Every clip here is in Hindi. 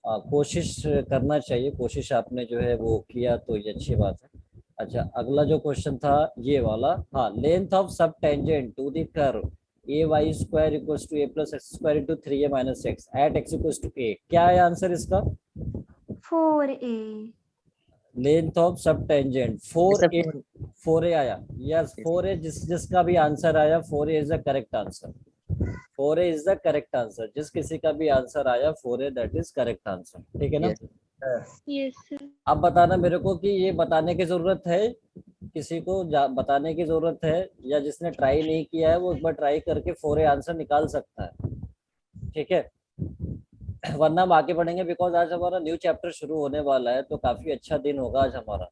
कोशिश करना चाहिए, कोशिश आपने जो है वो किया तो ये अच्छी बात है। अच्छा, अगला जो क्वेश्चन था ये वाला, हाँ, length of subtangent to the curve a y square equals to a plus x square into 3a minus x at x equals to a, क्या है आंसर इसका? 4a। लेंथ ऑफ सब टेंजेंट 4a, 4a आया, यस 4a, जिसका भी आंसर आया 4a is the correct answer. 4a is the correct answer, जिस किसी का भी आंसर आया 4a that is correct answer, ठीक है ना? Yes sir. अब बताना मेरे को कि ये बताने की जरूरत है, किसी को बताने की जरूरत है, या जिसने ट्राई नहीं किया है वो एक बार ट्राई करके 4a आंसर निकाल सकता है, ठीक है? वरना हम आगे बढ़ेंगे, बिकॉज आज हमारा न्यू चैप्टर शुरू होने वाला है, तो काफी अच्छा दिन होगा आज हमारा,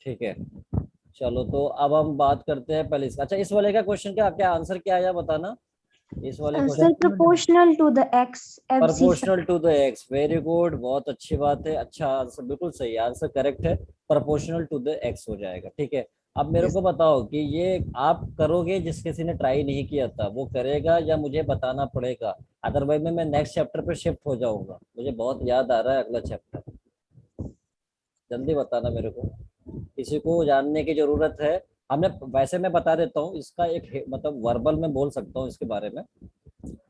ठीक है? चलो, तो अब हम बात करते हैं पहले इसका। अच्छा, इस वाले का क्वेश्चन क्या क्या आंसर क्या आया बताना, इस वाले sir question. Proportional to the x abscissa. Proportional to the x, very good, बहुत अच्छी बात है, अच्छा आंसर, बिल्कुल सही आंसर, करेक्ट है, प्रोपोर्शनल टू द एक्स हो जाएगा, ठीक है? अब मेरे को बताओ कि ये आप करोगे, जिस किसी ने ट्राई नहीं किया था वो करेगा या मुझे बताना पड़ेगा? अदरवाइज मैं नेक्स्ट चैप्टर पे शिफ्ट हो जाऊंगा, मुझे बहुत याद आ रहा है अगला चैप्टर, जल्दी बताना मेरे को, किसी को जानने की जरूरत है। हमें वैसे मैं बता देता हूँ इसका एक मतलब वर्बल में बोल सकता हूँ इसके बारे में।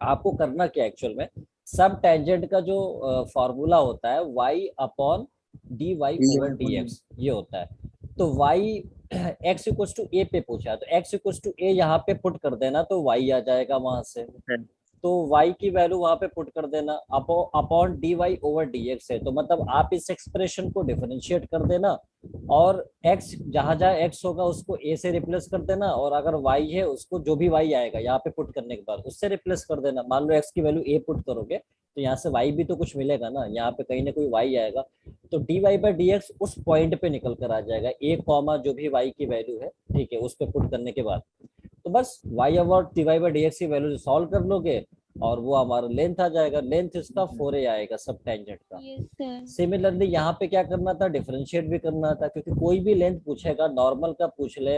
आपको करना क्या एक्चुअल में, सब टेंजेंट का जो फॉर्मूला होता है y upon d y over d x, ये होता है। तो y x equals to a पे पूछा है, तो x इक्वल्स टू ए यहाँ पे पुट कर देना तो y आ जाएगा वहां से, तो y की वैल्यू वहां पे पुट कर देना, upon d y over d x है, तो मतलब आप इस एक्सप्रेशन को डिफरेंशिएट कर देना, और x जहां जहां x होगा उसको a से रिप्लेस कर देना, और अगर y है उसको जो भी y आएगा यहाँ पे पुट करने के बाद उससे रिप्लेस कर देना। मान लो x की वैल्यू a पुट करोगे तो यहाँ से y भी तो कुछ मिलेगा ना, यहाँ पे कहीं ना कोई y आएगा, तो d y by d x उस पॉइंट पे निकल कर आ जाएगा, a कॉमा जो भी y की वैल्यू है, ठीक है, उस पर पुट करने के बाद, तो बस y over d y by d x की वैल्यू सॉल्व कर लोगे और वो हमारा लेंथ आ जाएगा, लेंथ इसका 4a आएगा सब टेंजेंट का। Yes sir. सिमिलरली यहाँ पे क्या करना था, डिफरेंशिएट भी करना था, क्योंकि कोई भी लेंथ पूछेगा, नॉर्मल का पूछ ले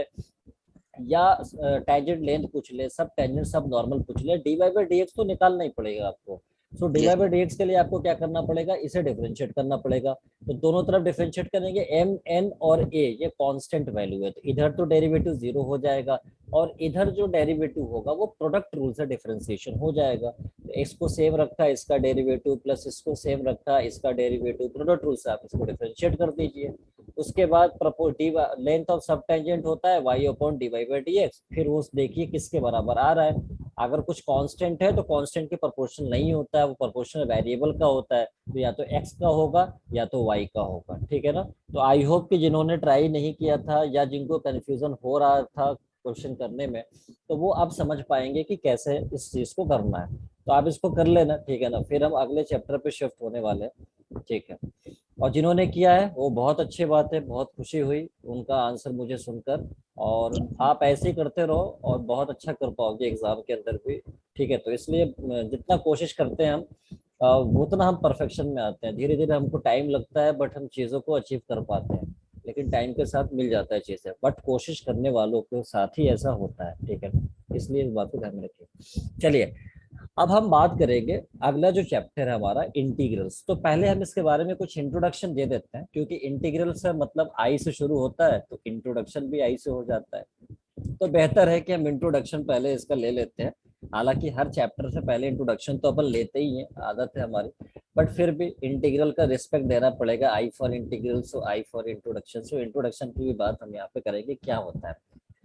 या टेंजेंट लेंथ पूछ ले, सब टेंजेंट सब नॉर्मल पूछ ले, d y by d x तो निकालना ही पड़ेगा आपको। So d y by d x के लिए आपको क्या करना पड़ेगा, इसे डिफरेंशिएट करना पड़ेगा, तो दोनों तरफ डिफरेंशिएट करेंगे, एम एन और ए ये कांस्टेंट वैल्यू है, तो इधर तो डेरिवेटिव जीरो हो जाएगा, और इधर जो डेरिवेटिव होगा वो प्रोडक्ट रूल से डिफरेंशिएशन हो जाएगा, तो एक्स को सेम रखा है इसका डेरिवेटिव, प्लस इसको सेम रखा है इसका डेरिवेटिव, प्रोडक्ट रूल से आप इसको डिफरेंशिएट कर दीजिए। उसके बाद लेंथ ऑफ सब टेंजेंट होता है y upon d y by d x, फिर वो देखिए किसके बराबर आ रहा है, अगर कुछ कांस्टेंट है तो कांस्टेंट के प्रोपोर्शनल नहीं होता है, वो प्रोपोर्शनल वेरिएबल का होता है, तो या तो x का होगा या तो y का होगा, ठीक है ना? तो आई होप कि जिन्होंने ट्राई नहीं किया था या जिनको कंफ्यूजन हो रहा था क्वेश्चन करने में, तो वो अब समझ पाएंगे कि कैसे इस चीज को करना है, तो आप इसको कर लेना, ठीक है ना? फिर हम अगले चैप्टर पे शिफ्ट होने वाले हैं, ठीक है? और जिन्होंने किया है वो बहुत अच्छी बात है, बहुत खुशी हुई उनका आंसर मुझे सुनकर, और आप ऐसे ही करते रहो और बहुत अच्छा कर पाओगे एग्जाम के अंदर भी, ठीक है? तो इसलिए जितना कोशिश करते हैं हम उतना हम परफेक्शन में आते हैं, धीरे धीरे हमको टाइम लगता है बट हम चीज़ों को अचीव कर पाते हैं, लेकिन टाइम के साथ मिल जाता है चीज़ें, बट कोशिश करने वालों के साथ ही ऐसा होता है, ठीक है? इसलिए इस बात को ध्यान में रखिए। चलिए, अब हम बात करेंगे अगला जो चैप्टर है हमारा इंटीग्रल्स, तो पहले हम इसके बारे में कुछ इंट्रोडक्शन दे देते हैं, क्योंकि इंटीग्रल से मतलब आई से शुरू होता है तो इंट्रोडक्शन भी आई से हो जाता है, तो बेहतर है कि हम इंट्रोडक्शन पहले इसका ले लेते हैं। हालांकि हर चैप्टर से पहले इंट्रोडक्शन तो अपन लेते ही हैं, आदत है हमारी, बट फिर भी इंटीग्रल का रिस्पेक्ट देना पड़ेगा, I for integral so I for introduction, so introduction की भी बात हम यहाँ पे करेंगे क्या होता है।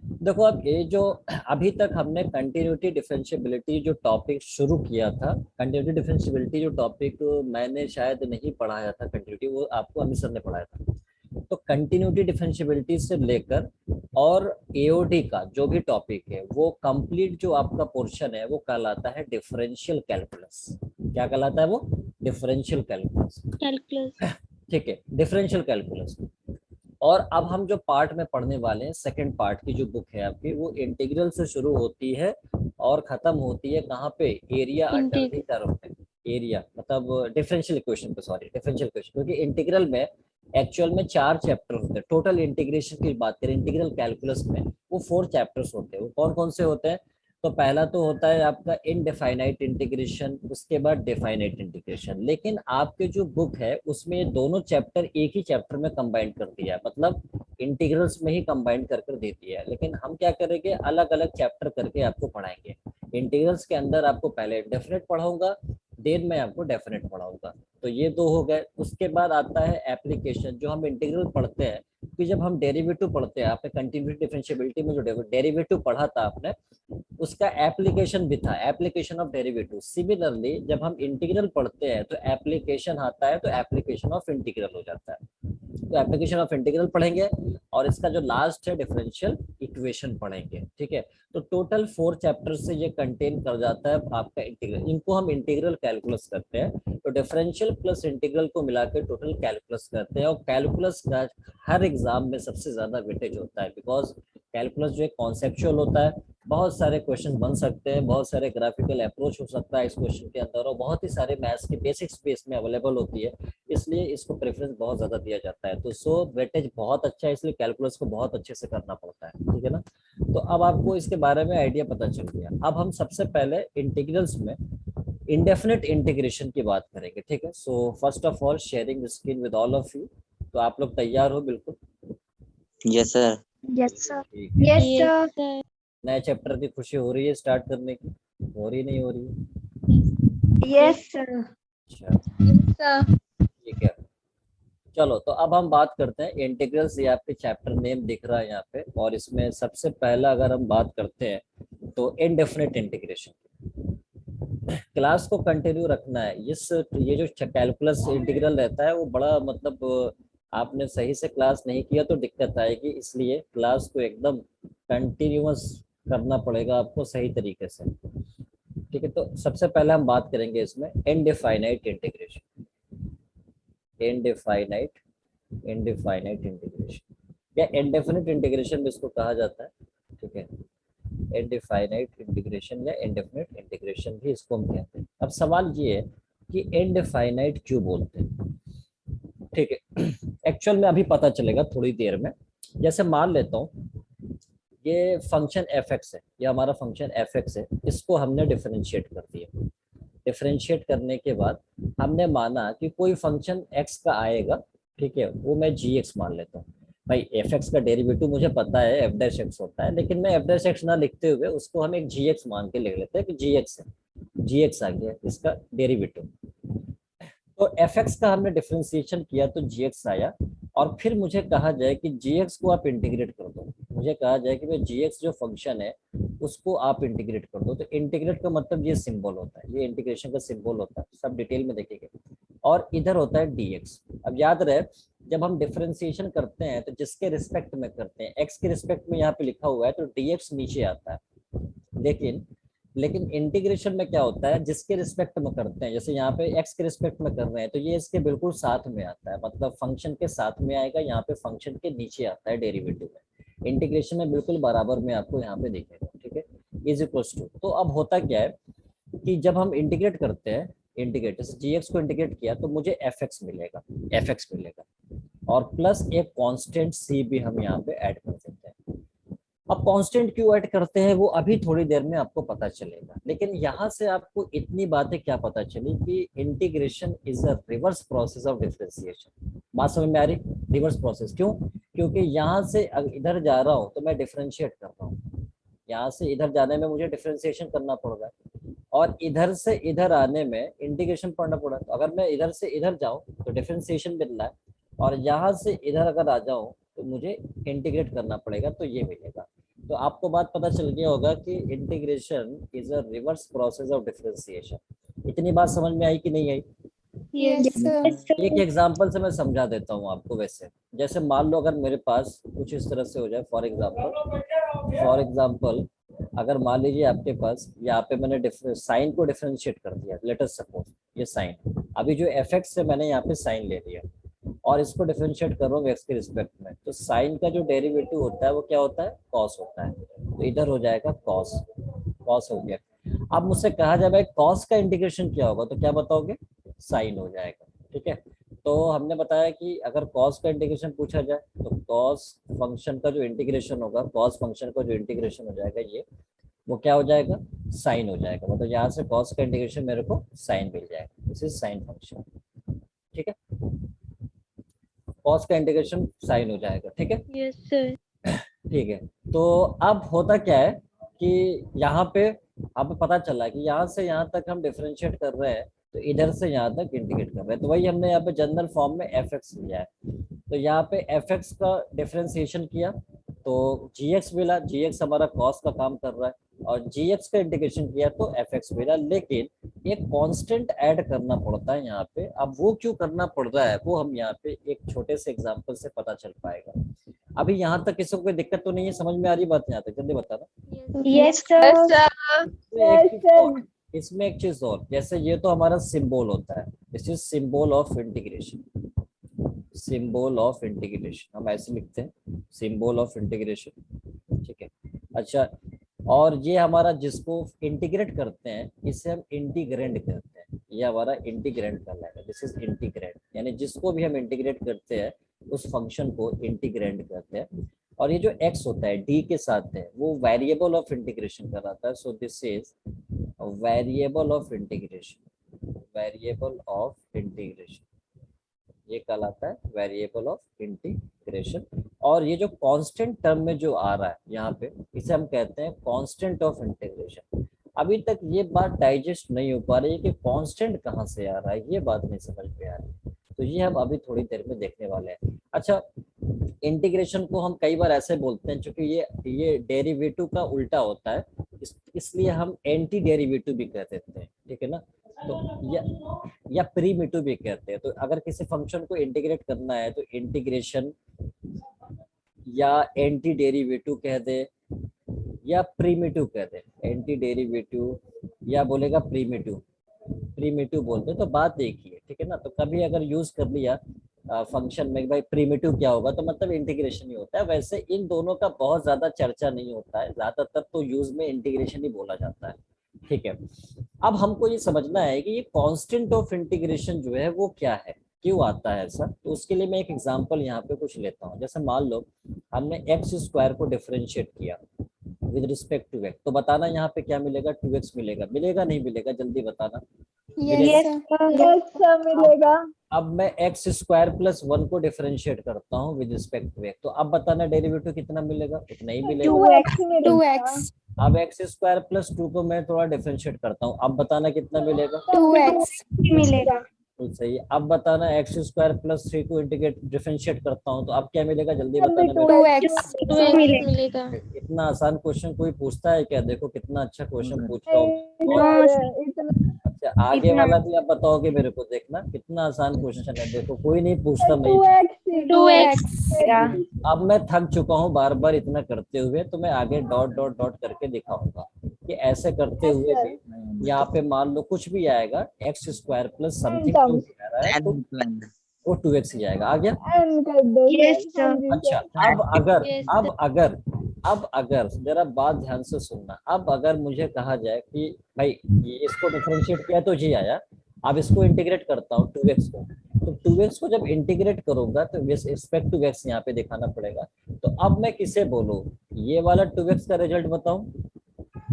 देखो, अब ये जो अभी तक हमने कंटिन्यूटी डिफरेंशियबिलिटी जो टॉपिक शुरू किया था, कंटिन्यूटी डिफरेंशियबिलिटी जो टॉपिक मैंने शायद नहीं पढ़ाया था, कंटिन्यूटी वो आपको अमित सर ने पढ़ाया था, तो कंटिन्यूटी डिफरेंशियबिलिटी से लेकर और एओडी का जो भी टॉपिक है वो कंप्लीट जो आपका पोर्शन है वो कहलाता है डिफरेंशियल कैलकुलस। क्या कहलाता है वो? Differential calculus, calculus. ठीक है, डिफरेंशियल कैलकुलस। और अब हम जो पार्ट में पढ़ने वाले हैं, सेकंड पार्ट की जो बुक है आपकी, वो इंटीग्रल से शुरू होती है और खत्म होती है कहाँ पे? एरिया अंडर द कर्व पे, एरिया मतलब डिफरेंशियल इक्वेशन पे, सॉरी डिफरेंशियल इक्वेशन, क्योंकि इंटीग्रल में एक्चुअल में 4 चैप्टर होते हैं, टोटल इंटीग्रेशन की बात करें इंटीग्रल कैलकुलस में वो 4 चैप्टर्स होते हैं, वो कौन कौन से होते हैं? तो पहला तो होता है आपका इनडेफाइनाइट इंटीग्रेशन, उसके बाद डेफाइनाइट इंटीग्रेशन। लेकिन आपके जो बुक है उसमें ये दोनों चैप्टर एक ही चैप्टर में कंबाइन कर दिया है, मतलब इंटीग्रल्स में ही कंबाइन कर कर दे दिया है। लेकिन हम क्या करेंगे, अलग अलग चैप्टर करके आपको पढ़ाएंगे। इंटीग्रल्स के अंदर आपको पहले डेफिनेट पढ़ाऊंगा, देन मैं आपको डेफिनेट पढ़ाऊंगा। तो ये दो हो गए। उसके बाद आता है एप्लीकेशन, जो हम इंटीग्रल पढ़ते हैं कि जब हम डेरिवेटिव पढ़ते हैं, आपने कंटिन्यूटी डिफरेंशिएबिलिटी में जो डेरिवेटिव पढ़ा था आपने, उसका एप्लीकेशन भी था, एप्लीकेशन ऑफ डेरिवेटिव। सिमिलरली जब हम इंटीग्रल पढ़ते हैं तो एप्लीकेशन आता है, तो एप्लीकेशन ऑफ इंटीग्रल हो जाता है। तो एप्लीकेशन ऑफ इंटीग्रल पढ़ेंगे, और इसका जो लास्ट है डिफरेंशियल इक्वेशन पढ़ेंगे। ठीक है, तो टोटल 4 चैप्टर से ये कंटेन कर जाता है आपका इंटीग्रल। इनको हम इंटीग्रल कैलकुलस करते हैं, तो डिफरेंशियल प्लस इंटीग्रल को मिला के टोटल कैलकुलस करते हैं। और कैलकुलस का हर एग्जाम में सबसे ज्यादा वेटेज होता है, बिकॉज कैलकुलस जो है कॉन्सेप्चुअल होता है, बहुत सारे क्वेश्चन बन सकते हैं, बहुत सारे ग्राफिकल अप्रोच हो सकता है इस क्वेश्चन के अंदर, और बहुत ही सारे मैथ्स के बेसिक्स भी इसमें अवेलेबल होती है, इसलिए इसको प्रेफरेंस बहुत ज्यादा दिया जाता है। तो सो वेटेज बहुत अच्छा है, इसलिए कैलकुलस को बहुत अच्छे से करना पड़ता है। ठीक है ना, तो अब आपको इसके बारे में आइडिया पता चल गया। अब हम सबसे पहले इंटीग्रल्स में इंडेफिनिट इंटीग्रेशन की बात करेंगे। ठीक है, so first of all sharing screen with all of you. तो आप लोग तैयार हो? बिल्कुल यस सर। Yes, sir. ठीक है। Yes, Yes, sir. sir. नए चैप्टर की खुशी हो रही है स्टार्ट करने की? हो रही नहीं हो रही है? Yes, sir. अच्छा Sir. ठीक है, चलो तो अब हम बात करते हैं इंटीग्रल्स। ये आपके चैप्टर नेम दिख रहा है यहाँ पे, और इसमें सबसे पहला अगर हम बात करते हैं तो इनडेफिनिट इंटीग्रेशन। क्लास को कंटिन्यू रखना है। ये जो कैलकुलस इंटीग्रल रहता है वो बड़ा मतलब आपने सही से क्लास नहीं किया तो दिक्कत आएगी, इसलिए क्लास को एकदम कंटिन्यूअस करना पड़ेगा आपको सही तरीके से। ठीक है, तो सबसे पहले हम बात करेंगे इसमें इनडेफाइनाइट इंटीग्रेशन। इनडेफाइनाइट इनडेफाइनाइट इंटीग्रेशन या इंडेफिनिट इंटीग्रेशन भी इसको कहा जाता है। ठीक है, इनडेफाइनाइट इंटीग्रेशन या इंडेफिनिट इंटीग्रेशन भी इसको हम कहते हैं। अब सवाल ये है कि इनडेफाइनाइट क्यों बोलते हैं? ठीक है, एक्चुअल में अभी पता चलेगा थोड़ी देर में। जैसे मान लेता हूँ ये फंक्शन एफ एक्स है, ये हमारा फंक्शन एफ एक्स है, इसको हमने डिफरेंशिएट कर दिया। डिफरेंशिएट करने के बाद हमने माना कि कोई फंक्शन एक्स का आएगा, ठीक है, वो मैं जी एक्स मान लेता हूँ। भाई एफ एक्स का डेरिवेटिव मुझे पता है एफ डैश एक्स होता है, लेकिन मैं एफ डैश एक्स ना लिखते हुए उसको हम एक जी एक्स मान के लिख लेते हैं कि जी एक्स है, जी एक्स आ गया इसका डेरिवेटिव। तो एफ एक्स का हमने डिफरेंशिएशन किया तो जी एक्स आया, और फिर मुझे कहा जाए कि जी एक्स को आप इंटीग्रेट कर दो। मुझे कहा जाए कि भाई जी एक्स जो फंक्शन है उसको आप इंटीग्रेट कर दो। तो इंटीग्रेट का मतलब ये सिंबल होता है, ये इंटीग्रेशन का सिंबल होता है, सब डिटेल में देखेंगे। और इधर होता है dx। अब याद रहे जब हम डिफरेंशिएशन करते हैं तो जिसके रिस्पेक्ट में करते हैं, x के रिस्पेक्ट में यहाँ पे लिखा हुआ है तो dx नीचे आता है। लेकिन इंटीग्रेशन में क्या होता है, जिसके रिस्पेक्ट में करते हैं, जैसे यहाँ पे x के रिस्पेक्ट में कर रहे हैं तो ये इसके बिल्कुल साथ में आता है, मतलब फंक्शन के साथ में आएगा, यहाँ पे फंक्शन के नीचे आता है डेरिवेटिव में। इंटीग्रेशन में बिल्कुल बराबर में आपको यहाँ पे दिखेगा। ठीक है, इज इक्वल्स टू। तो अब होता क्या है कि जब हम इंटीग्रेट करते हैं, इंटीग्रेट जैसे जी एक्स को इंटीग्रेट किया तो मुझे एफ एक्स मिलेगा, एफ एक्स मिलेगा, और प्लस एक कांस्टेंट सी भी हम यहाँ पे ऐड कर देते हैं। अब कांस्टेंट क्यों ऐड करते हैं वो अभी थोड़ी देर में आपको पता चलेगा, लेकिन यहाँ से आपको इतनी बातें क्या पता चली कि integration is a reverse process of differentiation. बात समझ में आ रही? रिवर्स प्रोसेस क्यों? क्योंकि यहाँ से इधर जा रहा हूँ तो मैं डिफरेंशिएट कर रहा हूँ, यहाँ से इधर जाने में मुझे डिफरेंशिएशन करना पड़ रहा है, और इधर से इधर आने में इंटीग्रेशन पढ़ना पड़ा। तो अगर मैं इधर से इधर जाऊं तो डिफरेंशिएशन मिल रहा है, और यहाँ से इधर अगर आ जाऊं तो मुझे इंटीग्रेट करना पड़ेगा, तो ये मिलेगा। तो आपको बात पता चल गया होगा कि integration is a reverse process of differentiation. इतनी बात समझ में आई कि नहीं आई? Yes, sir. एक एग्जांपल से मैं समझा देता हूँ आपको। वैसे जैसे मान लो अगर मेरे पास कुछ इस तरह से हो जाए, फॉर एग्जांपल अगर मान लीजिए आपके पास यहाँ पे मैंने साइन को डिफरेंशिएट कर दिया, लेट अस सपोज ये साइन, अभी जो एफ एक्स से मैंने यहाँ पे साइन ले लिया और इसको डिफरेंशिएट कर रहा हूँ एक्स के रिस्पेक्ट में, तो साइन का जो डेरिवेटिव होता है वो क्या होता है? कॉस होता है। तो इधर हो जाएगा कॉस, कॉस हो गया। अब मुझसे कहा जाए भाई कॉस का इंटीग्रेशन क्या होगा, तो क्या बताओगे? साइन हो जाएगा। ठीक है, तो हमने बताया कि अगर कॉस का इंटीग्रेशन पूछा जाए तो कॉस फंक्शन का जो इंटीग्रेशन होगा, कॉस फंक्शन का जो इंटीग्रेशन हो जाएगा वो क्या हो जाएगा, साइन हो जाएगा। मतलब यहाँ से कॉस का इंटीग्रेशन मेरे को साइन मिल जाएगा, दिस इज साइन फंक्शन। ठीक है, कॉस का इंटीग्रेशन साइन हो जाएगा। ठीक है, Yes, sir. ठीक है। तो अब होता क्या है कि यहाँ पे अब पता चला कि यहाँ से यहाँ तक हम डिफरेंशिएट कर रहे हैं, तो इधर से यहाँ तक इंटीग्रेट कर रहे हैं, तो वही हमने यहाँ पे जनरल फॉर्म में एफ एक्स लिया है। तो यहाँ पे एफ एक्स का डिफरेंशिएशन किया तो जी एक्स मिला, जी एक्स हमारा कॉस का काम कर रहा है, और जी एक्स का इंटीग्रेशन किया तो एफ एक्स मिला। लेकिन एक कांस्टेंट ऐड करना पड़ता है यहाँ पे। अब वो क्यों करना पड़ रहा है वो हम यहाँ पे एक छोटे से एग्जांपल से पता चल पाएगा। अभी यहाँ तक किसी को कोई दिक्कत तो नहीं है, समझ में आ रही बात यहाँ तक, जल्दी बताना। Yes, sir. इसमें एक चीज और, जैसे ये तो हमारा सिंबल होता है, this is symbol of integration, symbol of integration हम ऐसे लिखते हैं, सिंबल ऑफ इंटीग्रेशन। ठीक है, अच्छा, और ये हमारा जिसको इंटीग्रेट करते हैं इसे हम इंटीग्रेंड कहते हैं, ये हमारा इंटीग्रेंड कहलाएगा, दिस इज इंटीग्रेंड, यानी जिसको भी हम इंटीग्रेट करते हैं उस फंक्शन को इंटीग्रेंड कहते हैं। और ये जो x होता है d के साथ है वो वेरिएबल ऑफ इंटीग्रेशन कहलाता है। So this is variable of integration, variable of integration ये कहलाता है वेरिएबल ऑफ इंटीग्रेशन। और ये जो कांस्टेंट टर्म में जो आ रहा है यहाँ पे इसे हम कहते हैं कांस्टेंट ऑफ इंटीग्रेशन। अभी तक ये बात डाइजेस्ट नहीं हो पा रही है कि कांस्टेंट कहाँ से आ रहा है, ये बात नहीं समझ में आ रही, तो ये हम अभी थोड़ी देर में देखने वाले हैं। अच्छा, इंटीग्रेशन को हम कई बार ऐसे बोलते हैं क्योंकि ये डेरिवेटिव का उल्टा होता है, इसलिए हम एंटी डेरिवेटिव भी कह देते हैं। ठीक है ना, तो या प्रीमिटिव भी कहते हैं। तो अगर किसी फंक्शन को इंटीग्रेट करना है तो इंटीग्रेशन या एंटी डेरिवेटिव कह दे या प्रीमिटिव कह दे, एंटी डेरिवेटिव या बोलेगा प्रीमिटिव, प्रीमिटिव बोलते हैं तो बात एक ही है। ठीक है ना, तो कभी अगर यूज कर लिया फंक्शन में भाई प्रीमिटिव क्या होगा तो मतलब इंटीग्रेशन ही होता है। वैसे इन दोनों का बहुत ज्यादा चर्चा नहीं होता है, ज्यादातर तो यूज में इंटीग्रेशन ही बोला जाता है। ठीक है, अब हमको ये समझना है कि ये कांस्टेंट ऑफ इंटीग्रेशन जो है वो क्या है, क्यों आता है ऐसा। तो उसके लिए मैं एक एग्जांपल यहाँ पे कुछ लेता हूँ। जैसे मान लो हमने एक्स स्क्वायर को डिफरेंशिएट किया विद रिस्पेक्ट टू एक्स, तो बताना यहाँ पे क्या मिलेगा, 2x मिलेगा, मिलेगा नहीं मिलेगा, जल्दी बताना। Yes, sir. मिलेगा। अब मैं एक्स स्क्वायर प्लस 1 को डिफरेंशिएट करता हूँ विद रिस्पेक्ट टू एक्स, तो अब बताना डेरिवेटिव कितना मिलेगा, उतना ही मिलेगा। 2x मिलेगा। 2x. अब एक्स स्क्वायर प्लस 2 को मैं थोड़ा डिफरेंशिएट करता हूँ, अब बताना कितना मिलेगा, 2x. मिलेगा। तो सही। अब बताना एक्स स्क्वायर प्लस 3 को इंटीग्रेट डिफरेंशिएट करता हूँ तो अब क्या मिलेगा, जल्दी बताना मेरे 2x. 2x मिलेगा. को। इतना आसान क्वेश्चन कोई पूछता है क्या, देखो कितना अच्छा क्वेश्चन पूछ रहा हूँ। अच्छा, आगे वाला भी आप बताओगे मेरे को, देखना कितना आसान क्वेश्चन है, देखो कोई नहीं पूछता, मैं 2x. अब मैं थक चुका हूँ बार बार इतना करते हुए, तो मैं आगे डॉट डॉट डॉट करके दिखाऊंगा कि ऐसे करते हुए भी यहाँ पे मान लो कुछ भी आएगा एक्स स्क्वायर प्लस समथिंग आ रहा है तो वो 2x ही आएगा। आ गया। Yes, sir. अच्छा, अब अगर जरा बात ध्यान से सुनना, अब अगर मुझे कहा जाए कि भाई ये इसको डिफरेंशिएट किया तो जी आया, अब इसको इंटीग्रेट करता हूँ 2x को, तो 2x को जब इंटीग्रेट करूंगा तो रिस्पेक्ट टू x यहाँ पे दिखाना पड़ेगा। तो अब मैं किसे बोलूँ, ये वाला 2x का रिजल्ट बताऊं,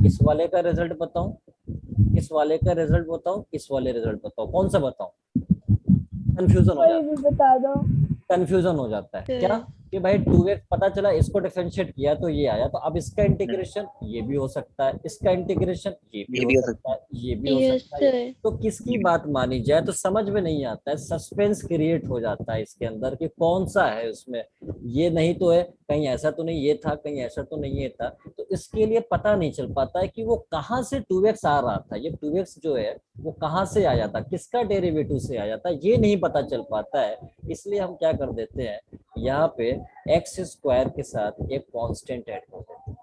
इस वाले का रिजल्ट बताऊं, इस वाले का रिजल्ट बताऊं, इस वाले रिजल्ट बताऊं, कौन सा बताऊं, कंफ्यूजन हो जाता है, बता दो। कंफ्यूजन हो जाता है क्या कि भाई 2x पता चला इसको डिफरेंशिएट किया तो ये आया, तो अब इसका इंटीग्रेशन ये भी हो सकता है, इसका इंटीग्रेशन ये भी हो सकता है, ये भी हो Yes, सकता है, sir. तो किसकी बात मानी जाए तो समझ में नहीं आता है, सस्पेंस क्रिएट हो जाता है इसके अंदर कि कौन सा है उसमें, ये नहीं तो है, कहीं ऐसा तो नहीं ये था, कहीं ऐसा तो नहीं ये था, तो इसके लिए पता नहीं चल पाता है कि वो कहाँ से 2x आ रहा था, ये 2x जो है वो कहाँ से आया था, किसका डेरिवेटिव से आया था, ये नहीं पता चल पाता है। इसलिए हम क्या कर देते हैं, यहाँ पे एक्स स्क्वायर के साथ एक कांस्टेंट ऐड कर देते हैं।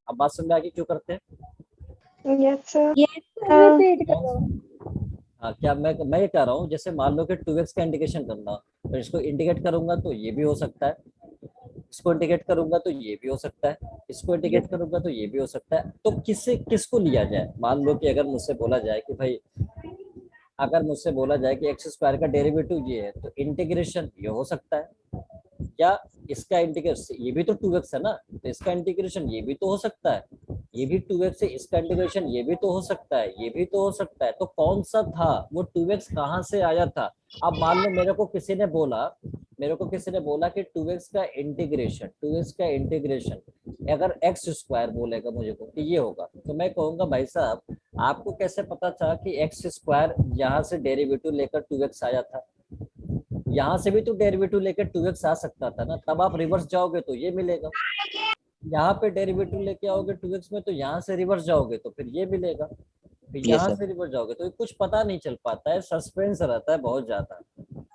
अब बात समझ आ गई क्यों करते हैं। Yes, sir. रिपीट करो। हाँ, क्या मैं ये कह रहा हूँ, जैसे मान लो कि 2x का इंटीग्रेशन करना, तो इसको इंटीग्रेट करूंगा तो ये भी हो सकता है, इसको इंटीग्रेट करूंगा तो ये भी हो सकता है, इसको इंटीग्रेट करूंगा तो ये भी हो सकता है। तो किसको लिया जाए, मान लो कि अगर मुझसे बोला जाए कि भाई, अगर मुझसे बोला जाए कि एक्स स्क्वायर का डेरिवेटिव ये है तो इंटीग्रेशन ये हो सकता है, या इसका इंटीग्रेशन ये भी तो 2x है ना, तो इसका इंटीग्रेशन ये भी तो हो सकता है। ये भी 2x है, इसका इंटीग्रेशन ये भी तो हो सकता है, ये भी तो हो सकता है। तो कौन सा था वो 2x कहाँ से आया था? अब मान लो मेरे को किसी ने बोला कि 2x का इंटीग्रेशन, 2x का इंटीग्रेशन अगर एक्स स्क्वायर बोलेगा मुझे को कि ये होगा, तो मैं कहूंगा भाई साहब आपको कैसे पता था कि एक्स स्क्वायर यहाँ से डेरिवेटिव लेकर 2x आया था? यहाँ से भी तो डेरिवेटिव लेकर 2x आ सकता था ना, तब आप रिवर्स जाओगे तो ये मिलेगा। यहाँ पे डेरिवेटिव लेके आओगे 2x में तो यहाँ से रिवर्स जाओगे तो फिर ये मिलेगा, फिर यस यहाँ सर। से रिवर्स जाओगे तो कुछ पता नहीं चल पाता है, सस्पेंस रहता है बहुत ज्यादा।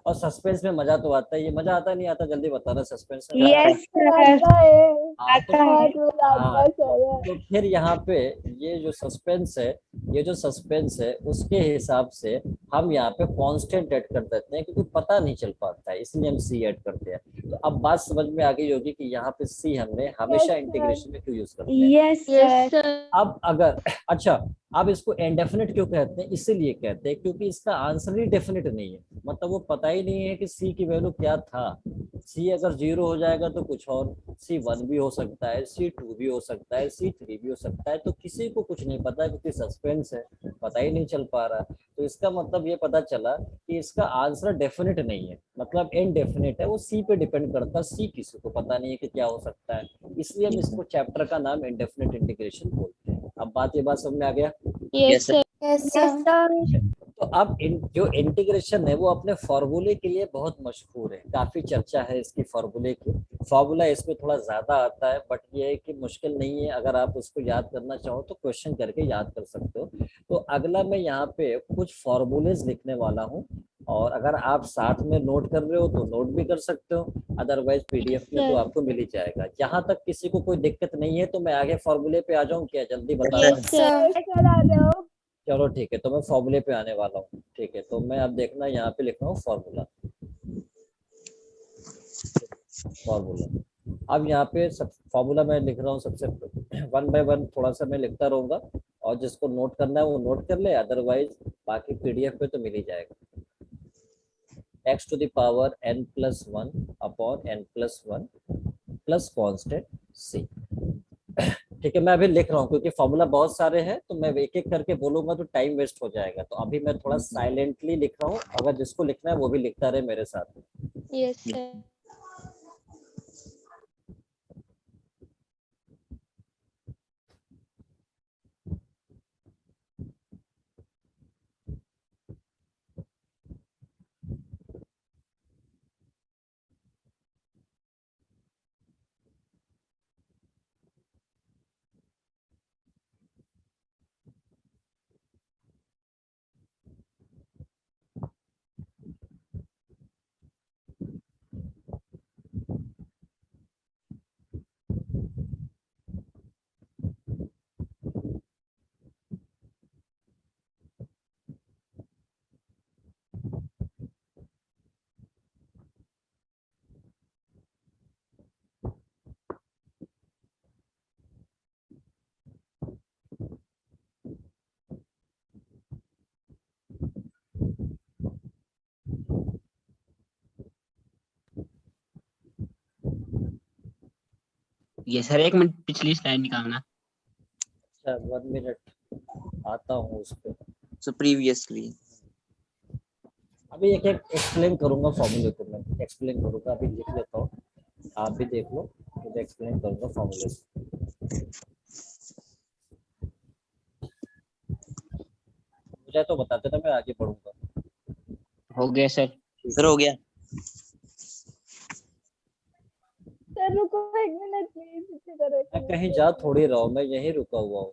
और सस्पेंस में मजा तो आता है, ये मजा आता नहीं आता जल्दी बताना, सस्पेंस में मजा आता यस सर, आता है, हाँ तो आता है। बहुत मजा आता हाँ है सर। तो फिर यहाँ पे ये जो सस्पेंस है, ये जो सस्पेंस है उसके हिसाब से हम यहाँ पे कांस्टेंट ऐड कर देते हैं, क्योंकि पता नहीं चल पाता है इसलिए हम सी ऐड करते हैं। तो अब बात समझ में आ गई होगी कि यहाँ पे सी हमने हमेशा Yes, इंटीग्रेशन में क्यों यूज करते हैं। Yes yes sir, sir. अब अगर अच्छा, अब इसको इंडेफिनिट क्यों कहते हैं? इसीलिए कहते हैं क्योंकि इसका आंसर ही डेफिनेट नहीं है, मतलब वो पता ही नहीं है कि सी की वैल्यू क्या था। सी अगर 0 हो जाएगा तो कुछ और, C1 भी हो सकता है, C2 भी हो सकता है, C3 भी हो सकता है, तो किसी को कुछ नहीं पता क्योंकि सस्पेंस है, पता ही नहीं चल पा रहा। तो इसका मतलब ये पता चला कि इसका आंसर डेफिनेट नहीं है, मतलब इनडेफिनेट है, वो सी पे डिपेंड करता है, सी किसी को पता नहीं है कि क्या हो सकता है, इसलिए हम यस इसको चैप्टर का नाम इंडेफिनेट इंटीग्रेशन बोलते हैं। अब बात समझ में आ गया? Yes sir. Sir. Yes yes sir. Sir, तो अब जो इंटीग्रेशन है वो अपने फॉर्मूले के लिए बहुत मशहूर है, काफी चर्चा है इसकी फॉर्मूले की। फॉर्मूला इसमें थोड़ा ज्यादा आता है, बट ये है कि मुश्किल नहीं है, अगर आप उसको याद करना चाहो तो क्वेश्चन करके याद कर सकते हो। तो अगला मैं यहाँ पे कुछ फॉर्मूलेज लिखने वाला हूँ, और अगर आप साथ में नोट कर रहे हो तो नोट भी कर सकते हो, अदरवाइज पीडीएफ में तो सर। आपको मिल ही जाएगा। यहाँ तक किसी को कोई दिक्कत नहीं है तो मैं आगे फॉर्मूले पे आ जाऊँ क्या? जल्दी बताना। Yes sir. Yes, सर आ जाओ। चलो ठीक है, तो मैं फॉर्मूले पे आने वाला हूँ। ठीक है, तो मैं अब देखना यहाँ पे लिख रहा हूँ फॉर्मूला। फॉर्मूला अब यहाँ पे सब फॉर्मूला मैं लिख रहा हूँ, सबसे वन बाय वन थोड़ा सा मैं लिखता रहूंगा, और जिसको नोट करना है वो नोट कर ले, अदरवाइज बाकी पीडीएफ पे तो मिल ही जाएगा। X to the power n+1 upon n+1 plus constant C. ठीक है, मैं अभी लिख रहा हूँ क्योंकि फॉर्मूला बहुत सारे हैं, तो मैं एक एक करके बोलूंगा तो टाइम वेस्ट हो जाएगा, तो अभी मैं थोड़ा साइलेंटली लिख रहा हूँ, अगर जिसको लिखना है वो भी लिखता रहे मेरे साथ। Yes sir. ये सर 1 मिनट पिछली स्लाइड निकालना। अच्छा 1 मिनट, आता हूँ उस पर। सो प्रीवियसली अभी एक एक एक्सप्लेन करूंगा फॉर्मूले को, मैं एक्सप्लेन करूंगा, अभी लिख लेता हूँ, आप भी देख लो, तो एक्सप्लेन करूंगा फॉर्मूले। मुझे तो बताते था, मैं आगे बढ़ूंगा। हो गया सर। सर हो गया। सर रुको 1 मिनट प्लीज, इसे करो मैं कहीं जा थोड़ी रहा हूँ, मैं यहीं रुका हुआ हूँ।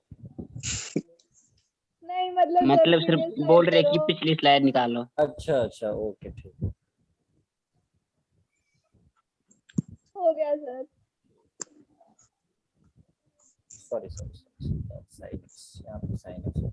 नहीं मतलब सर मतलब सिर्फ प्रीवियस बोल स्लाइड रहे कि करो। पिछली स्लाइड निकालो। अच्छा अच्छा, ओके ठीक है। हो गया सर। सॉरी सॉरी साइनस, यहाँ पे साइनस।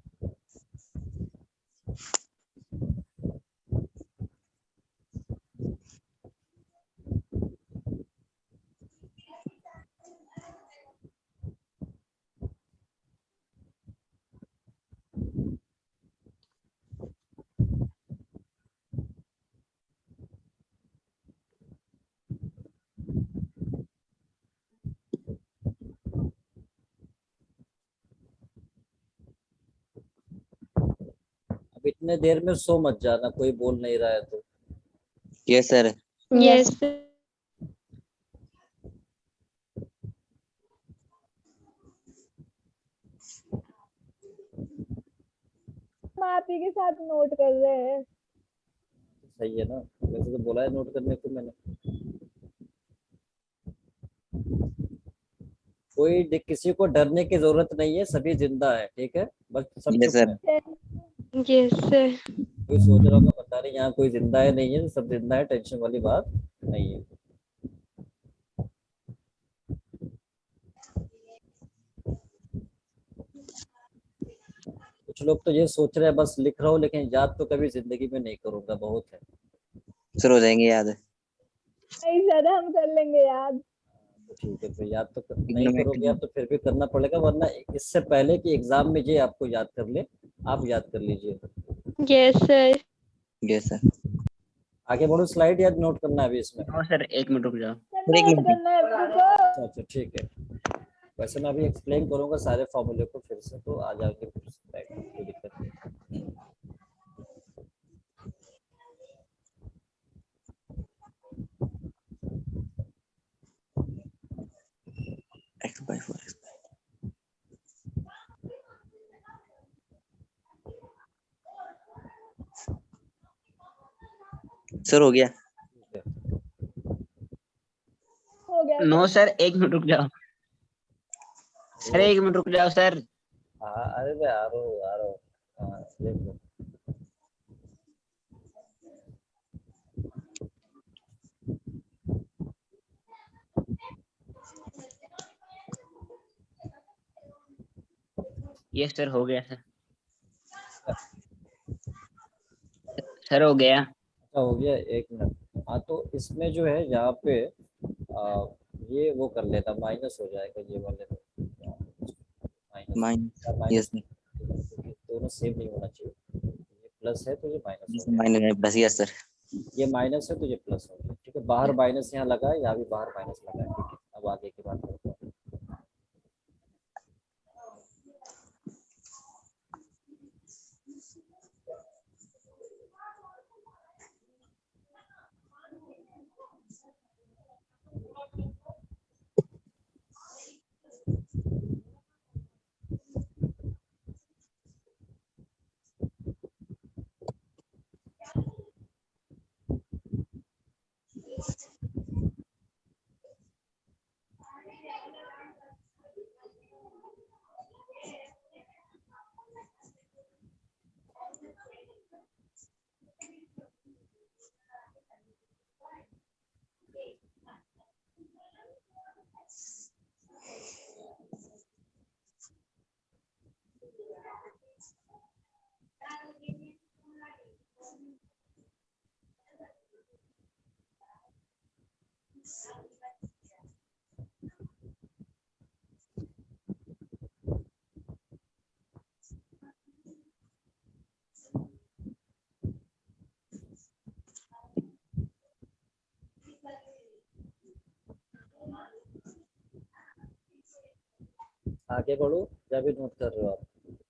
इतने देर में सो मत जाना, कोई बोल नहीं रहा है तो। Yes sir. Yes. हम आप ही के साथ नोट कर रहे हैं। सही है ना, वैसे तो बोला है नोट करने को मैंने। किसी को डरने की जरूरत नहीं है, सभी जिंदा है, ठीक है, बस सब यस चुप सर। है। Yes, sir. कोई सोच रहा होगा पता नहीं यहाँ कोई जिंदा है नहीं है, सब जिंदा है, टेंशन वाली बात नहीं है। कुछ लोग तो ये सोच रहे हैं बस लिख रहा हूँ, लेकिन याद तो कभी जिंदगी में नहीं करूंगा, बहुत है। सर हो जाएंगे याद। नहीं सर, हम कर लेंगे याद। तो ठीक है, फिर याद तो नहीं करोगे आप तो फिर भी करना पड़ेगा, वरना इससे पहले कि एग्जाम में ये आपको याद कर ले, आप याद कर लीजिए। Yes, sir. Yes sir. आगे बढ़ो, स्लाइड याद नोट करना है अभी इसमें। नो सर, 1 मिनट रुक जाओ। सर एक नोट मिनट। करना है रुको। अच्छा ठीक है, वैसे मैं अभी एक्सप्लेन करूंगा सारे फॉर्मूले को फिर से, तो आ जाओगे फिर से, कोई दिक्कत नहीं। x/4 सर हो गया। हो गया नो सर। सर, 1 मिनट रुक जाओ। सर 1 मिनट रुक जाओ सर। हाँ अरे मैं आ रहा हूँ आ रहा हूँ। हाँ, देख लो। यस सर, हो गया सर। सर हो गया। अच्छा हो गया, एक मिनट। हाँ तो इसमें जो है यहाँ पे ये वो कर लेता, माइनस हो जाएगा ये वाले minus minus. Minus, yes sir. दोनों सेम नहीं होना चाहिए, ये प्लस है तो ये माइनस हो गया, माइनस है प्लस। Yes sir. ये माइनस है तो ये प्लस हो गया, ठीक है। बाहर माइनस यहाँ लगा है, यहाँ भी बाहर माइनस लगा है, ठीक है। अब आगे की बात करते हैं। आगे बढ़ो, या भी नोट कर रहे हो आप?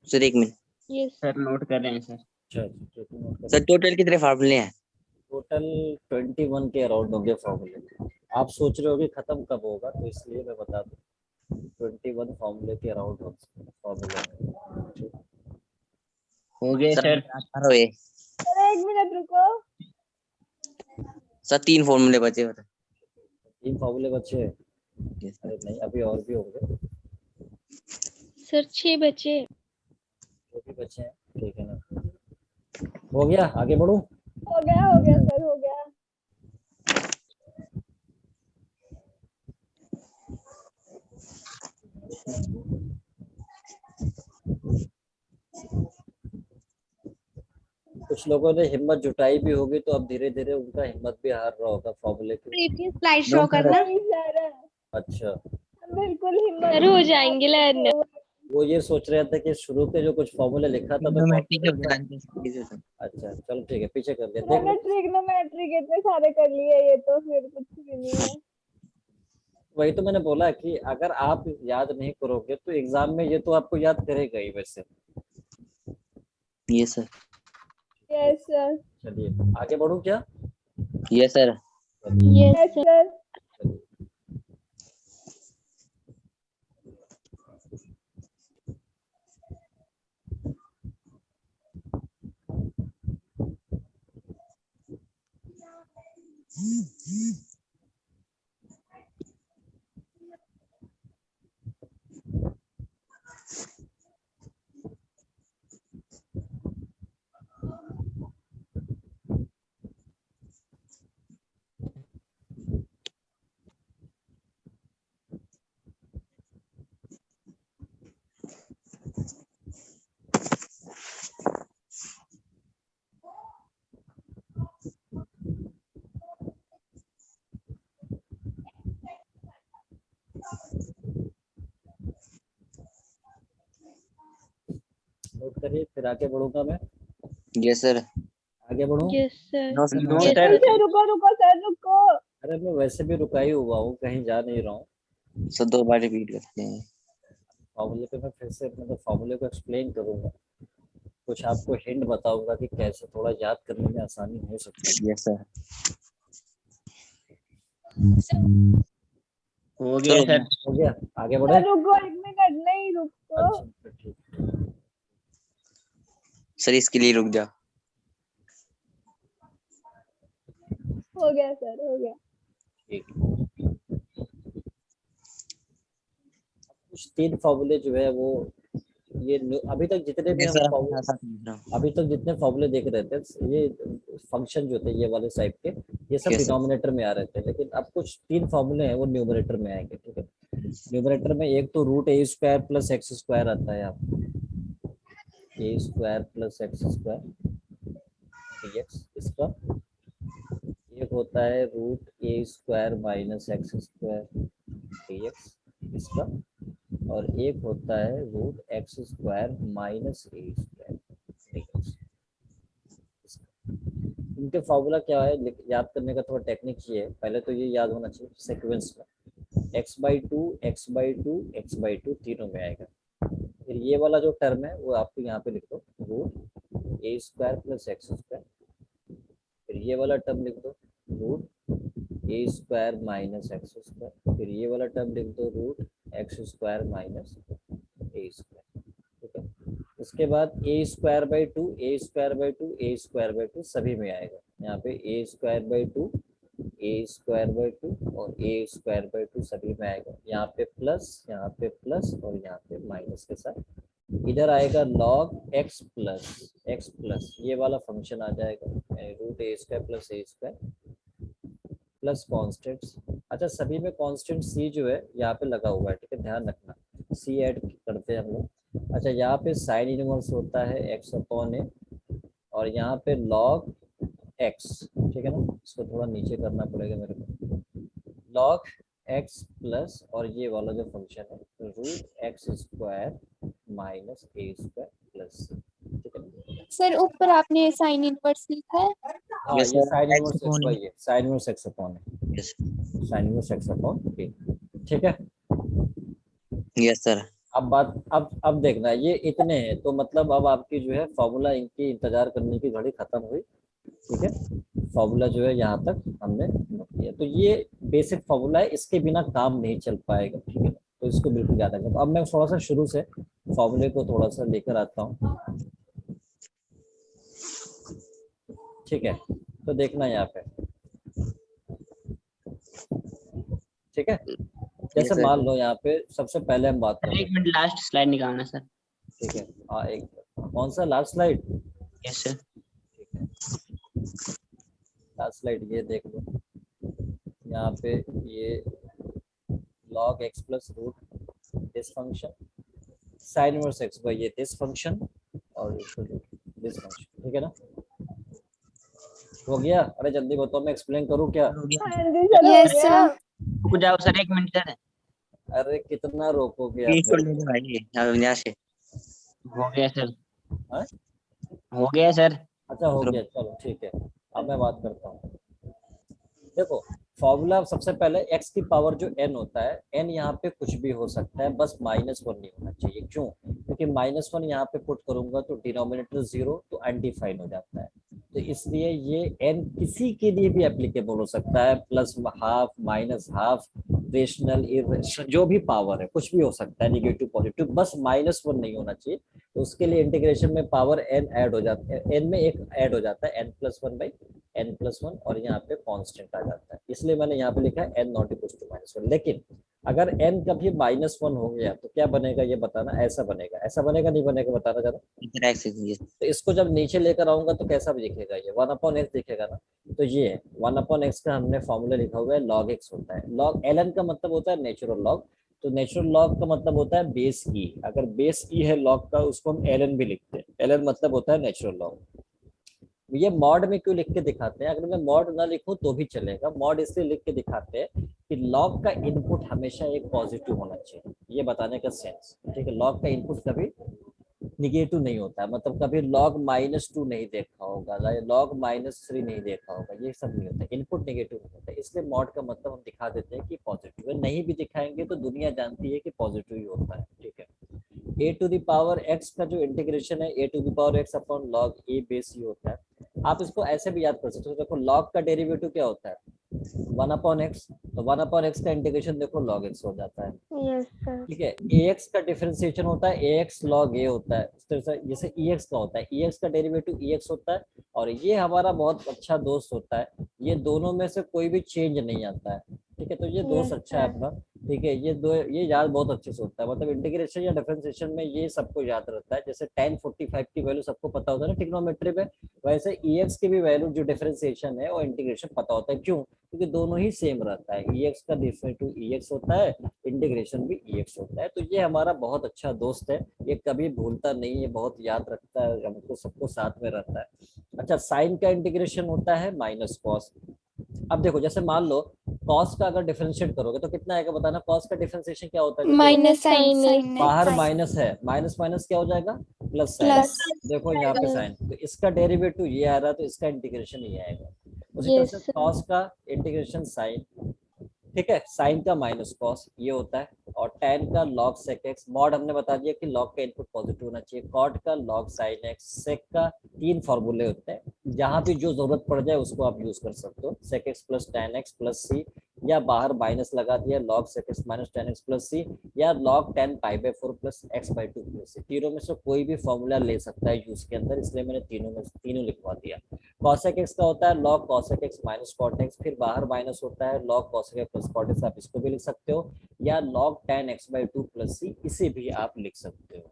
Sir 1 minute. Yes. Sir note कर रहे हैं सर। अच्छा ठीक है, नोट कर। सर टोटल कितने फार्मूले हैं? टोटल 21 के अराउंड होंगे फॉर्मूले। आप सोच रहे हो कि खत्म कब होगा, तो इसलिए मैं बता दूं 21 फॉर्मूले के अराउंड फॉर्मूले। हो गए सर। सर ये सर 1 मिनट रुको। सर 3 फार्मूले बचे बता। 3 फॉर्मूले बचे हैं? यस अरे सर। नहीं, अभी और भी होंगे, Sir, 6 बचे। जो भी बचे हैं, ठीक है ना। हो गया, आगे बढ़ो। हो गया सर, हो गया। कुछ लोगों ने हिम्मत जुटाई भी होगी, तो अब धीरे धीरे उनका हिम्मत भी हार रहा होगा फॉर्मूले की। Previous slide show करना। नहीं सर, अच्छा, हम बिल्कुल हिम्मत सर हो जाएंगे लर्न। वो ये सोच रहे थे कि शुरू के जो कुछ फॉर्मूले लिखा था तो ट्रिग्नोमेट्री के बता दीजिए सर। अच्छा चलो ठीक है, पीछे कर लेते मैंने हैं। ट्रिग्नोमेट्री इतने सारे कर लिए, ये तो फिर कुछ भी नहीं है। वही तो मैंने बोला कि अगर आप याद नहीं करोगे तो एग्जाम में ये तो आपको याद करेगा ही वैसे। Yes sir. Yes sir. चलिए आगे बढ़ूं क्या? Yes sir. चलिए यस सर। चलिए। नोट करिए, फिर आगे बढ़ूंगा मैं। Yes sir. आगे बढ़ूं? Yes sir. No sir. No Yes, sir. Sir रुको रुको सर रुको। अरे मैं वैसे भी रुका ही हुआ हूँ, कहीं जा नहीं रहा हूँ। सर 2 बार रिपीट करते हैं। फॉर्मूले पे मैं फिर से मतलब फॉर्मूले को एक्सप्लेन करूंगा, कुछ आपको हिंट बताऊंगा कि कैसे थोड़ा याद करने में आसानी हो सकती है। Yes sir. हो गया सर। हो गया? आगे बढ़े? सर रुको 1 मिनट, नहीं रुको। अच्छा तो ठीक। सर इसके लिए रुक जा। हो गया सर, हो गया। ठीक। कुछ 3 फॉर्मूले जो है वो ये अभी तक जितने भी यस हम सर। फॉर्मूले अभी तक जितने फॉर्मूले देख रहे थे, ये फंक्शन जो थे ये वाले टाइप के, ये सब Yes, sir. डिनोमिनेटर में आ रहे थे, लेकिन अब कुछ 3 फॉर्मूले हैं वो न्यूमरेटर में आएंगे। ठीक है, न्यूमरेटर में एक तो root a square plus x square आता है, आप a square plus x square dx, इसका एक होता है root a square minus x square dx इसका, और एक होता है root x square minus a square dx. इनके फॉर्मूला क्या है याद करने का थोड़ा टेक्निक ये है, पहले तो ये याद होना चाहिए सीक्वेंस में x/2 x/2 x/2 तीनों में आएगा। फिर ये वाला जो टर्म है वो आपको यहाँ पे लिख दो, root a square plus x square. फिर ये वाला टर्म लिख दो, root a square minus x square. फिर ये वाला टर्म लिख दो, root x square minus a square. ठीक है, उसके बाद a square by two a square by two a square by two सभी में आएगा। यहाँ पे a square by two a square by two और ए स्क्वायर बाई टू सभी में आएगा। यहाँ पे प्लस और यहाँ पे माइनस के साथ इधर आएगा log x प्लस ये वाला फंक्शन आ जाएगा, root a square plus A square plus constants. अच्छा, सभी में कॉन्स्टेंट c जो है यहाँ पे लगा हुआ है, ठीक है, ध्यान रखना c ऐड करते हैं हम लोग। अच्छा, यहाँ पे साइन इनवर्स होता है x/a और यहाँ पे log x, ठीक है ना, इसको थोड़ा नीचे करना पड़ेगा मेरे को, log x प्लस और ये वाला जो फंक्शन है root x square minus a square plus, ठीक है। सर ऊपर आपने साइन इनवर्स लिखा है? हाँ, Yes, ये sir. Sign inverse X upon x, ये साइन इनवर्स x अपॉन है, yes sign inverse x upon a, ठीक है। Yes sir. अब बात अब देखना, ये इतने हैं तो मतलब अब आपकी जो है फॉर्मूला इनकी इंतजार करने की घड़ी खत्म हुई, ठीक है। फॉर्मूला जो है यहाँ तक हमने नोट किया, तो ये बेसिक फॉर्मूला है, इसके बिना काम नहीं चल पाएगा, ठीक है, तो इसको बिल्कुल याद रखना। तो अब मैं थोड़ा सा शुरू से फॉर्मूले को थोड़ा सा लेकर आता हूँ, ठीक है। तो देखना यहाँ पे, ठीक है, जैसे sir. मान लो यहाँ पे सबसे पहले हम बात सर करें, 1 मिनट, लास्ट स्लाइड निकालना सर। ठीक है। हाँ, एक कौन सा लास्ट स्लाइड? Yes sir. ठीक है, लास्ट स्लाइड ये देख लो, यहाँ पे ये log x plus root this function sine inverse x by ये दिस फंक्शन और दिस फंक्शन, ठीक है ना, हो गया? अरे जल्दी बताओ, मैं एक्सप्लेन करूँ क्या? हो गया। हाँ जी सर, हो यस गया। सर। रुक जाओ सर 1 मिनट सर। अरे कितना रोकोगे प्लीज आप? कर ले भाई यहाँ से। हो गया सर। हाँ? हो गया सर। अच्छा, हो गया, चलो ठीक है। अब मैं बात करता हूँ, देखो फॉर्मूला सबसे पहले x की पावर जो n होता है, n यहाँ पे कुछ भी हो सकता है, बस -1 नहीं होना चाहिए। क्यों? क्योंकि -1 यहाँ पे पुट करूंगा तो डिनोमिनेटर 0 तो अनडिफाइन हो जाता है, तो इसलिए ये n किसी के लिए भी एप्लीकेबल हो सकता है, plus half, minus half, rational, irrational, जो भी पावर है कुछ भी हो सकता है, निगेटिव पॉजिटिव, बस -1 नहीं होना चाहिए। तो उसके लिए इंटीग्रेशन में पावर n ऐड हो जाता है, n में एक ऐड हो जाता है, n+1/n+1, और यहाँ पे कांस्टेंट आ जाता है। इसलिए मैंने यहाँ पे लिखा है n नॉट इक्वल टू -1। लेकिन अगर n कभी -1 हो गया तो क्या बनेगा ये बताना, ऐसा बनेगा, ऐसा बनेगा नहीं बनेगा बताना जरा। इधर x yes तो इसको जब नीचे लेकर आऊंगा तो कैसा भी दिखेगा, ये 1/x दिखेगा ना। तो ये 1/x का हमने फॉर्मूला लिखा हुआ है, log x होता है। log ln का मतलब होता है नेचुरल लॉग, तो नेचुरल लॉग का मतलब होता है बेस ई। अगर बेस ई है लॉग का, उसको हम ln भी लिखते हैं। ln मतलब होता है नेचुरल लॉग। ये मॉड में क्यों लिख के दिखाते हैं, अगर मैं मॉड ना लिखूं तो भी चलेगा, मॉड इसलिए लिख के दिखाते हैं कि लॉग का इनपुट हमेशा एक पॉजिटिव होना चाहिए, ये बताने का सेंस, ठीक है। लॉग का इनपुट कभी निगेटिव नहीं होता है, मतलब कभी log -2 नहीं देखा होगा, log -3 नहीं देखा होगा, ये सब नहीं होता, इनपुट निगेटिव नहीं होता। इसलिए मॉड का मतलब हम दिखा देते हैं कि पॉजिटिव है, नहीं भी दिखाएंगे तो दुनिया जानती है कि पॉजिटिव ही होता है, ठीक है। a⁴x का जो इंटीग्रेशन है a⁴x upon log a base ही होता है। आप इसको ऐसे भी याद कर सकते हो, देखो log का डेरिवेटिव क्या होता है 1/x, तो 1/x का इंटीग्रेशन देखो log x हो जाता है, यस सर। ठीक है। ax का डिफरेंशिएशन होता है ax log a होता है, इस तरह से जैसे ex का होता है, ex का डेरिवेटिव ex होता है, और ये हमारा बहुत अच्छा दोस्त होता है, ये दोनों में से कोई भी चेंज नहीं आता है, ठीक है। तो ये दोस्त अच्छा है अपना, ठीक है। ये याद बहुत अच्छे से होता है, मतलब इंटीग्रेशन या डिफरेंशिएशन में ये सबको याद रहता है। जैसे tan 45 की वैल्यू सबको पता होता है ना ट्रिग्नोमेट्री में, वैसे ex की भी वैल्यू जो डिफरेंशिएशन है वो इंटीग्रेशन पता होता है। क्यों? क्योंकि दोनों ही सेम रहता है, ex का डेरिवेटिव ex होता है, इंटीग्रेशन भी ex होता है। तो ये हमारा बहुत अच्छा दोस्त है, ये कभी भूलता नहीं है, बहुत याद रखता है, हमको सबको साथ में रहता है। अच्छा, साइन का इंटीग्रेशन होता है माइनस कॉस। अब देखो जैसे मान लो कॉस का अगर डिफरेंशिएट करोगे तो कितना आएगा बताना, कॉस का डिफरेंशिएशन क्या होता है? माइनस साइन Minus साइन बाहर माइनस है, माइनस माइनस क्या हो जाएगा, प्लस साइन। प्लस देखो यहाँ पे साइन, तो इसका डेरिवेटिव ये आ रहा है, तो इसका इंटीग्रेशन ये आएगा। उसी तरह Yes, से sir. कॉस का इंटीग्रेशन साइन, ठीक है, साइन का माइनस कॉस ये होता है, और tan का log sec x। मॉड हमने बता दिया कि log का इनपुट पॉजिटिव होना चाहिए, cot का log sin x, sec का 3 फॉर्मूले होते हैं, जहां भी जो जरूरत पड़ जाए उसको आप यूज कर सकते हो, sec x plus tan x plus c, या बाहर माइनस लगा दिया log sec x minus tan x plus c, या log tan π/4 plus x/2 plus c। तीनों में से कोई भी फॉर्मूला ले सकता है यूज के अंदर, इसलिए मैंने तीनों लिखवा दिया। cosec x का होता है log cosec x minus cot x, फिर बाहर माइनस होता है log cosec x plus cot x, आप इसको भी लिख सकते हो, या log tan x/2 plus c, इसे भी आप लिख सकते हो।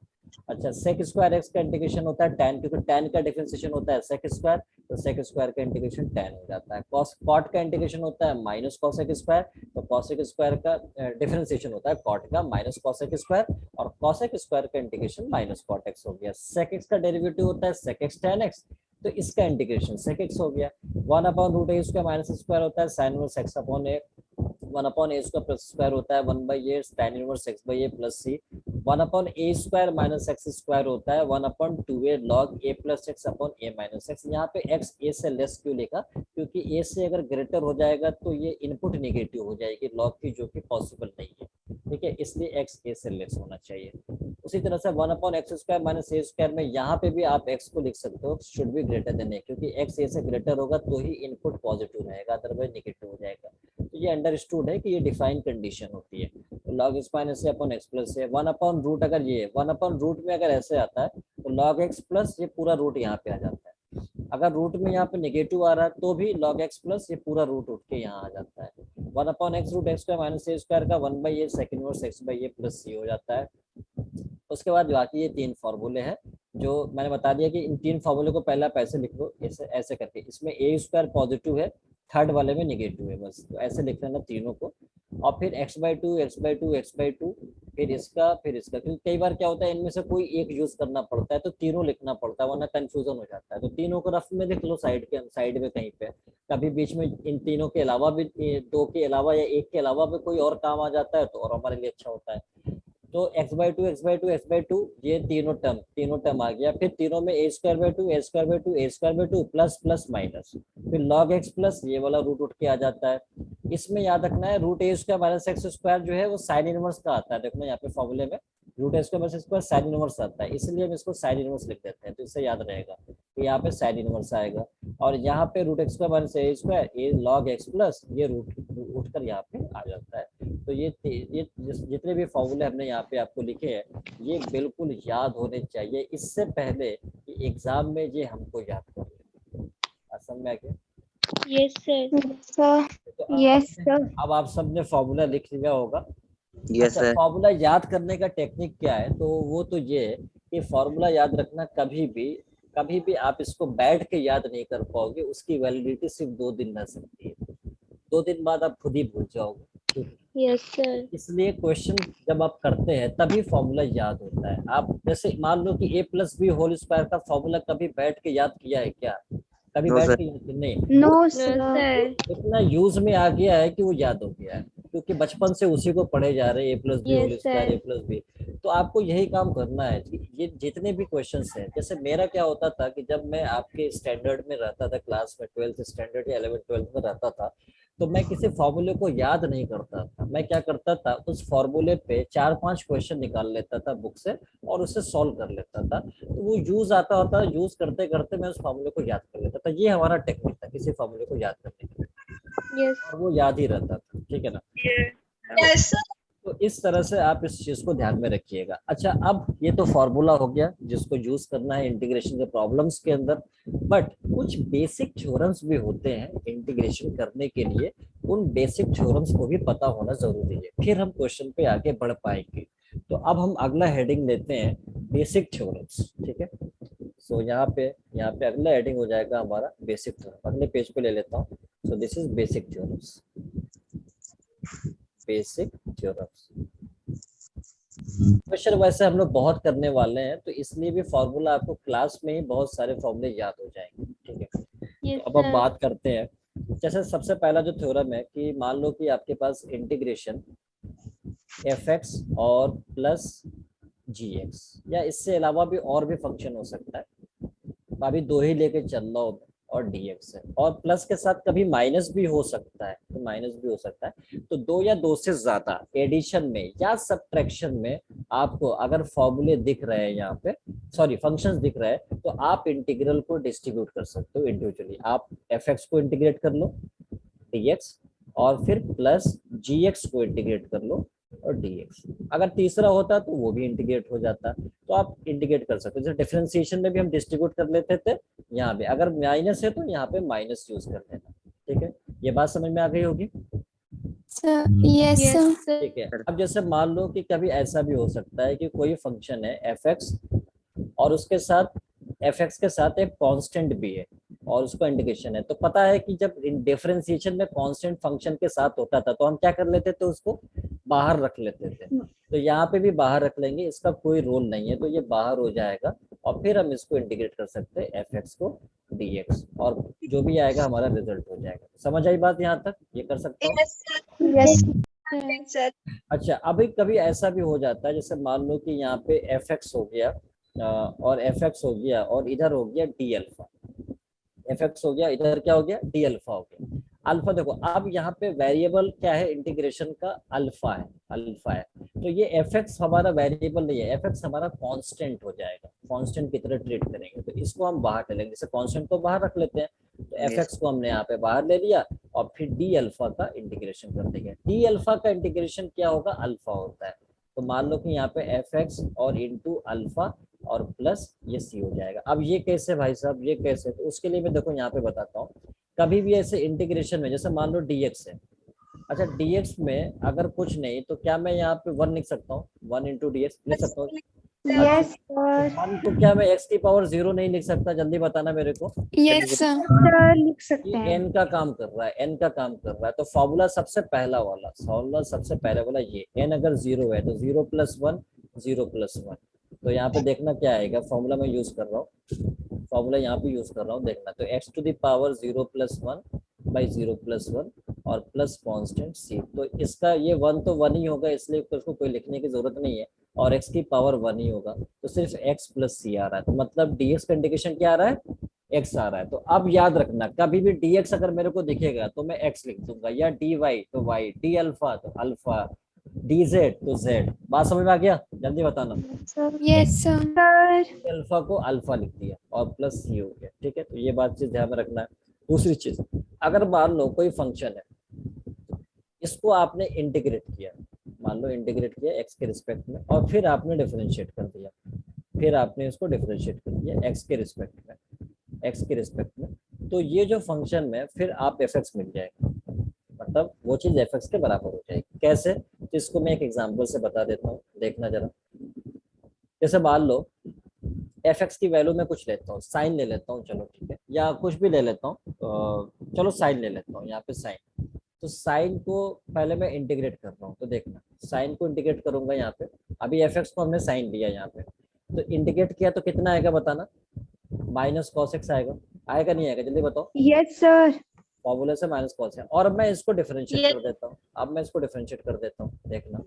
अच्छा, sec स्क्वायर x का इंटीग्रेशन होता है tan, क्योंकि tan का डिफरेंशिएशन होता है sec स्क्वायर, तो sec स्क्वायर का इंटीग्रेशन tan हो जाता है। cot का इंटीग्रेशन होता है माइनस cosec स्क्वायर, तो cosec स्क्वायर का डिफरेंशिएशन होता है cot का माइनस cosec स्क्वायर, और cosec स्क्वायर का इंटीग्रेशन माइनस cot x हो गया। sec x का डेरिवेटिव होता है sec x tan x, तो इसका इंटीग्रेशन sec x हो गया। 1/√a स्क्वायर माइनस स्क्वायर होता है sin inverse x upon a, 1/a square plus square होता है 1/a tan inverse x/a plus c, 1/a square minus x square होता है 1/2a log a plus x upon a minus x। यहाँ पे x a से लेस क्यों लिखा, क्योंकि a से अगर ग्रेटर हो जाएगा तो ये इनपुट निगेटिव हो जाएगी log की, जो कि पॉसिबल नहीं है, ठीक है, इसलिए x a से लेस होना चाहिए। उसी तरह से 1/x square minus a square में यहाँ पे भी आप x को लिख सकते हो should be greater than a, क्योंकि x a से ग्रेटर होगा तो ही इनपुट पॉजिटिव रहेगा, अदरवाइज निगेटिव हो जाएगा। तो ये अंडरस्टूड है कि ये डिफाइन कंडीशन होती है। तो log x minus a upon x plus a, 1/रूट अगर ये 1/रूट में अगर ऐसे आता है तो log x प्लस ये पूरा रूट यहाँ पे आ जाता है। अगर रूट में यहाँ पे नेगेटिव आ रहा है तो भी log x प्लस ये पूरा रूट उठ के यहाँ आ जाता है। 1/x root x square minus a square का 1/a sec inverse x/a plus c हो जाता है। उसके बाद बाकी ये 3 फॉर्मूले हैं जो मैंने बता दिया कि इन 3 फॉर्मूले को पहले आप ऐसे लिख लो, ऐसे करके, इसमें a स्क्वायर पॉजिटिव है, थर्ड वाले में नेगेटिव है, बस तो ऐसे लिख लेना तीनों को, और फिर x/2 फिर इसका, क्योंकि कई बार क्या होता है इनमें से कोई एक यूज करना पड़ता है तो तीनों लिखना पड़ता है, वरना कंफ्यूजन हो जाता है। तो तीनों को रफ में लिख लो साइड में कहीं पे, कभी बीच में इन तीनों के अलावा भी 2 के अलावा या 1 के अलावा भी कोई और काम आ जाता है तो और हमारे लिए अच्छा होता है। तो x/2 ये तीनों टर्म आ गया, फिर तीनों में a²/2 प्लस माइनस, फिर log x प्लस ये वाला रूट उठ के आ जाता है। इसमें याद रखना है root a square minus x square जो है वो साइन इनवर्स का आता है, देखो यहाँ पे फॉर्मूले में root a square minus x square sine inverse आता है, इसलिए हम इसको साइन इनवर्स लिख देते हैं, तो इससे याद रहेगा। तो यहाँ पे साइन इनवर्स आएगा, और यहाँ पे root x square minus a square, A log x plus ये रूट उठ कर यहाँ पे आ जाता है। तो ये जितने भी फॉर्मूले हमने यहाँ पे आपको लिखे हैं ये बिल्कुल याद होने चाहिए इससे पहले कि एग्जाम में ये हमको याद कर लें। समझ में आ गया? Yes sir. सर तो अब यस सर अब आप सबने फॉर्मूला लिख लिया होगा। यस अच्छा, सर। फॉर्मूला याद करने का टेक्निक क्या है? तो वो तो ये है कि फॉर्मूला याद रखना कभी भी आप इसको बैठ के याद नहीं कर पाओगे, उसकी वैलिडिटी सिर्फ 2 दिन रह सकती है, 2 दिन बाद आप खुद ही भूल जाओगे। Yes sir. इसलिए क्वेश्चन जब आप करते हैं तभी फॉर्मूला याद होता है। आप जैसे मान लो कि a plus b whole square का फॉर्मूला कभी बैठ के याद किया है क्या? कभी No, बैठ sir. के याद नहीं, नो नो सर सर। इतना यूज में आ गया है कि वो याद हो गया है, क्योंकि बचपन से उसी को पढ़े जा रहे हैं, a plus b Yes, whole square, sir. A plus b. तो आपको यही काम करना है कि ये जितने भी क्वेश्चंस हैं, जैसे मेरा क्या होता था कि जब मैं आपके स्टैंडर्ड में रहता था, क्लास में 12th स्टैंडर्ड या 11th 12th में रहता था, तो मैं किसी फॉर्मूले को याद नहीं करता था। मैं क्या करता था, उस फॉर्मूले पे 4-5 क्वेश्चन निकाल लेता था बुक से और उसे सॉल्व कर लेता था, तो वो यूज आता होता, यूज करते करते मैं उस फॉर्मूले को याद कर लेता था। ये हमारा टेक्निक था किसी फॉर्मूले को याद करने के लिए, यस। और वो याद ही रहता था। ठीक है ना? तो इस तरह से आप इस चीज को ध्यान में रखिएगा। अच्छा, अब ये तो फॉर्मूला हो गया जिसको यूज करना है इंटीग्रेशन के प्रॉब्लम्स के अंदर, बट कुछ बेसिक थ्योरम्स भी होते हैं इंटीग्रेशन करने के लिए। उन बेसिक थ्योरम्स को भी पता होना जरूरी है, फिर हम क्वेश्चन पे आगे बढ़ पाएंगे। तो अब हम अगला हेडिंग लेते हैं, बेसिक थ्योरम्स। ठीक है, सो यहाँ पे अगला हेडिंग हो जाएगा हमारा बेसिक थ्योरम। अगले पेज पे ले लेता हूँ। So this is basic theorems. Basic theorems question वैसे हम लोग बहुत करने वाले हैं, तो इसलिए भी फॉर्मूला आपको क्लास में ही बहुत सारे फॉर्मूले याद हो जाएंगे। ठीक है, यस तो अब हम सर। बात करते हैं। जैसे सबसे पहला जो थ्योरम है कि मान लो कि आपके पास इंटीग्रेशन fx और प्लस gx, या इससे अलावा भी और भी फंक्शन हो सकता है, अभी 2 ही लेके चल रहा हूं, और dx है, और प्लस के साथ कभी माइनस भी हो सकता है, तो माइनस भी हो सकता है। तो 2 या 2 से ज्यादा एडिशन में या सब्ट्रैक्शन में आपको अगर फॉर्मूले दिख रहे हैं, यहाँ पे सॉरी फंक्शंस दिख रहे हैं, तो आप इंटीग्रल को डिस्ट्रीब्यूट कर सकते हो इंडिविजुअली। आप fx को इंटीग्रेट कर लो dx, और फिर प्लस gx को इंटीग्रेट कर लो और dx। अगर तीसरा होता तो वो भी इंटीग्रेट हो जाता, तो आप इंटीग्रेट कर सकते हो। जैसे डिफरेंशिएशन में भी हम डिस्ट्रीब्यूट कर लेते थे, यहाँ पे अगर माइनस है तो यहाँ पे माइनस यूज कर लेना। ठीक है, ये बात समझ में आ गई होगी? Sir yes yes sir sir. ठीक है, अब जैसे मान लो कि कभी ऐसा भी हो सकता है कि कोई फंक्शन है fx और उसके साथ fx के साथ एक कांस्टेंट भी है और उसका इंटीग्रेशन है। तो पता है कि जब डिफरेंशिएशन में कांस्टेंट फंक्शन के साथ होता था तो हम क्या कर लेते थे, उसको बाहर रख लेते थे। तो यहाँ पे भी बाहर रख लेंगे, इसका कोई रोल नहीं है, तो ये बाहर हो जाएगा, और फिर हम इसको इंटीग्रेट कर सकते हैं fx को dx, और जो भी आएगा हमारा रिजल्ट हो जाएगा। समझ आई बात यहाँ तक? ये कर सकता हूँ। यस सर अच्छा, अभी कभी ऐसा भी हो जाता है, जैसे मान लो कि यहाँ पे fx हो गया और fx हो गया और इधर हो गया d अल्फा, fx हो गया, इधर क्या हो गया, d अल्फा हो गया। अल्फा देखो, अब यहाँ पे वेरिएबल क्या है इंटीग्रेशन का, अल्फा है, अल्फा है। तो ये fx हमारा वेरिएबल नहीं है, fx हमारा कांस्टेंट हो जाएगा, कांस्टेंट की तरह ट्रीट करेंगे, तो इसको हम बाहर ले लेंगे। जैसे कांस्टेंट को बाहर रख लेते हैं, तो fx को हमने यहाँ पे बाहर ले लिया और फिर d अल्फा का इंटीग्रेशन कर देंगे। d अल्फा का इंटीग्रेशन क्या होगा, अल्फा होता है। तो मान लो कि यहाँ पे fx और इंटू अल्फा और प्लस ये c हो जाएगा। अब ये कैसे भाई साहब, ये कैसे? तो उसके लिए मैं देखो यहाँ पे बताता हूँ। कभी भी ऐसे इंटीग्रेशन में, जैसे मान लो dx है, अच्छा dx में अगर कुछ नहीं तो क्या मैं यहाँ पे 1 लिख सकता हूँ, 1 इंटू डी एक्स लिख सकता हूँ। यस सर 1 को क्या मैं x की पावर 0 नहीं लिख सकता? जल्दी बताना मेरे को। यस सर लिख सकते ये हैं। n का काम कर रहा है, n का काम कर रहा है, तो फॉर्मूला सबसे पहला वाला, फॉर्मूला सबसे पहले वाला ये, n अगर 0 है तो 0 + 1 0 + 1। तो यहाँ पे देखना क्या आएगा, फॉर्मूला मैं यूज कर रहा हूँ, फॉर्मूला यहाँ पे यूज कर रहा हूँ, देखना। तो x to the power 0 + 1 by 0 + 1 और प्लस कांस्टेंट c। तो इसका ये 1 तो 1 ही होगा, इसलिए उसको कोई लिखने की जरूरत नहीं है, और x की पावर 1 ही होगा, तो सिर्फ x + c आ रहा है। तो मतलब dx का इंडिकेशन क्या आ रहा है, x आ रहा है। तो अब याद रखना, कभी भी dx अगर मेरे को दिखेगा तो मैं x लिख दूंगा, या dy तो y, d अल्फा तो अल्फा, dz तो z, बात समझ में आ गया? जल्दी बताना। Yes, sir. अल्फा को अल्फा लिख दिया और प्लस सी हो गया, ठीक है। तो ये बात चीज ध्यान में रखना है। दूसरी चीज, अगर मान लो कोई फंक्शन है, इसको आपने इंटीग्रेट किया, मान लो इंटीग्रेट किया एक्स के रिस्पेक्ट में, और फिर आपने डिफरेंशिएट कर दिया, फिर आपने इसको डिफरेंशिएट कर दिया एक्स के रिस्पेक्ट में, एक्स के रिस्पेक्ट में, तो ये जो फंक्शन में फिर आप एफ एक्स मिल जाएगा, मतलब वो चीज एफ एक्स के बराबर हो जाएगी। कैसे? तो इसको मैं एक एग्जांपल से बता देता हूँ, देखना जरा। जैसे मान लो एफ एक्स की वैल्यू में कुछ लेता हूँ, साइन ले लेता हूँ, चलो ठीक है, या कुछ भी ले लेता हूँ, चलो साइन ले लेता हूँ यहाँ पे साइन। तो साइन को पहले मैं इंटीग्रेट कर रहा हूँ, तो देखना साइन को इंटीग्रेट करूंगा यहाँ पे, अभी एफ एक्स को हमने साइन लिया यहाँ पे, तो इंटीग्रेट किया तो कितना आएगा बताना? माइनस कॉस एक्स आएगा, आएगा नहीं आएगा? जल्दी बताओ। Yes, sir. फॉर्मूले से माइनस कॉस है, और मैं इसको डिफरेंशिएट कर देता हूँ। अब मैं इसको डिफरेंशिएट कर देता हूँ, देखना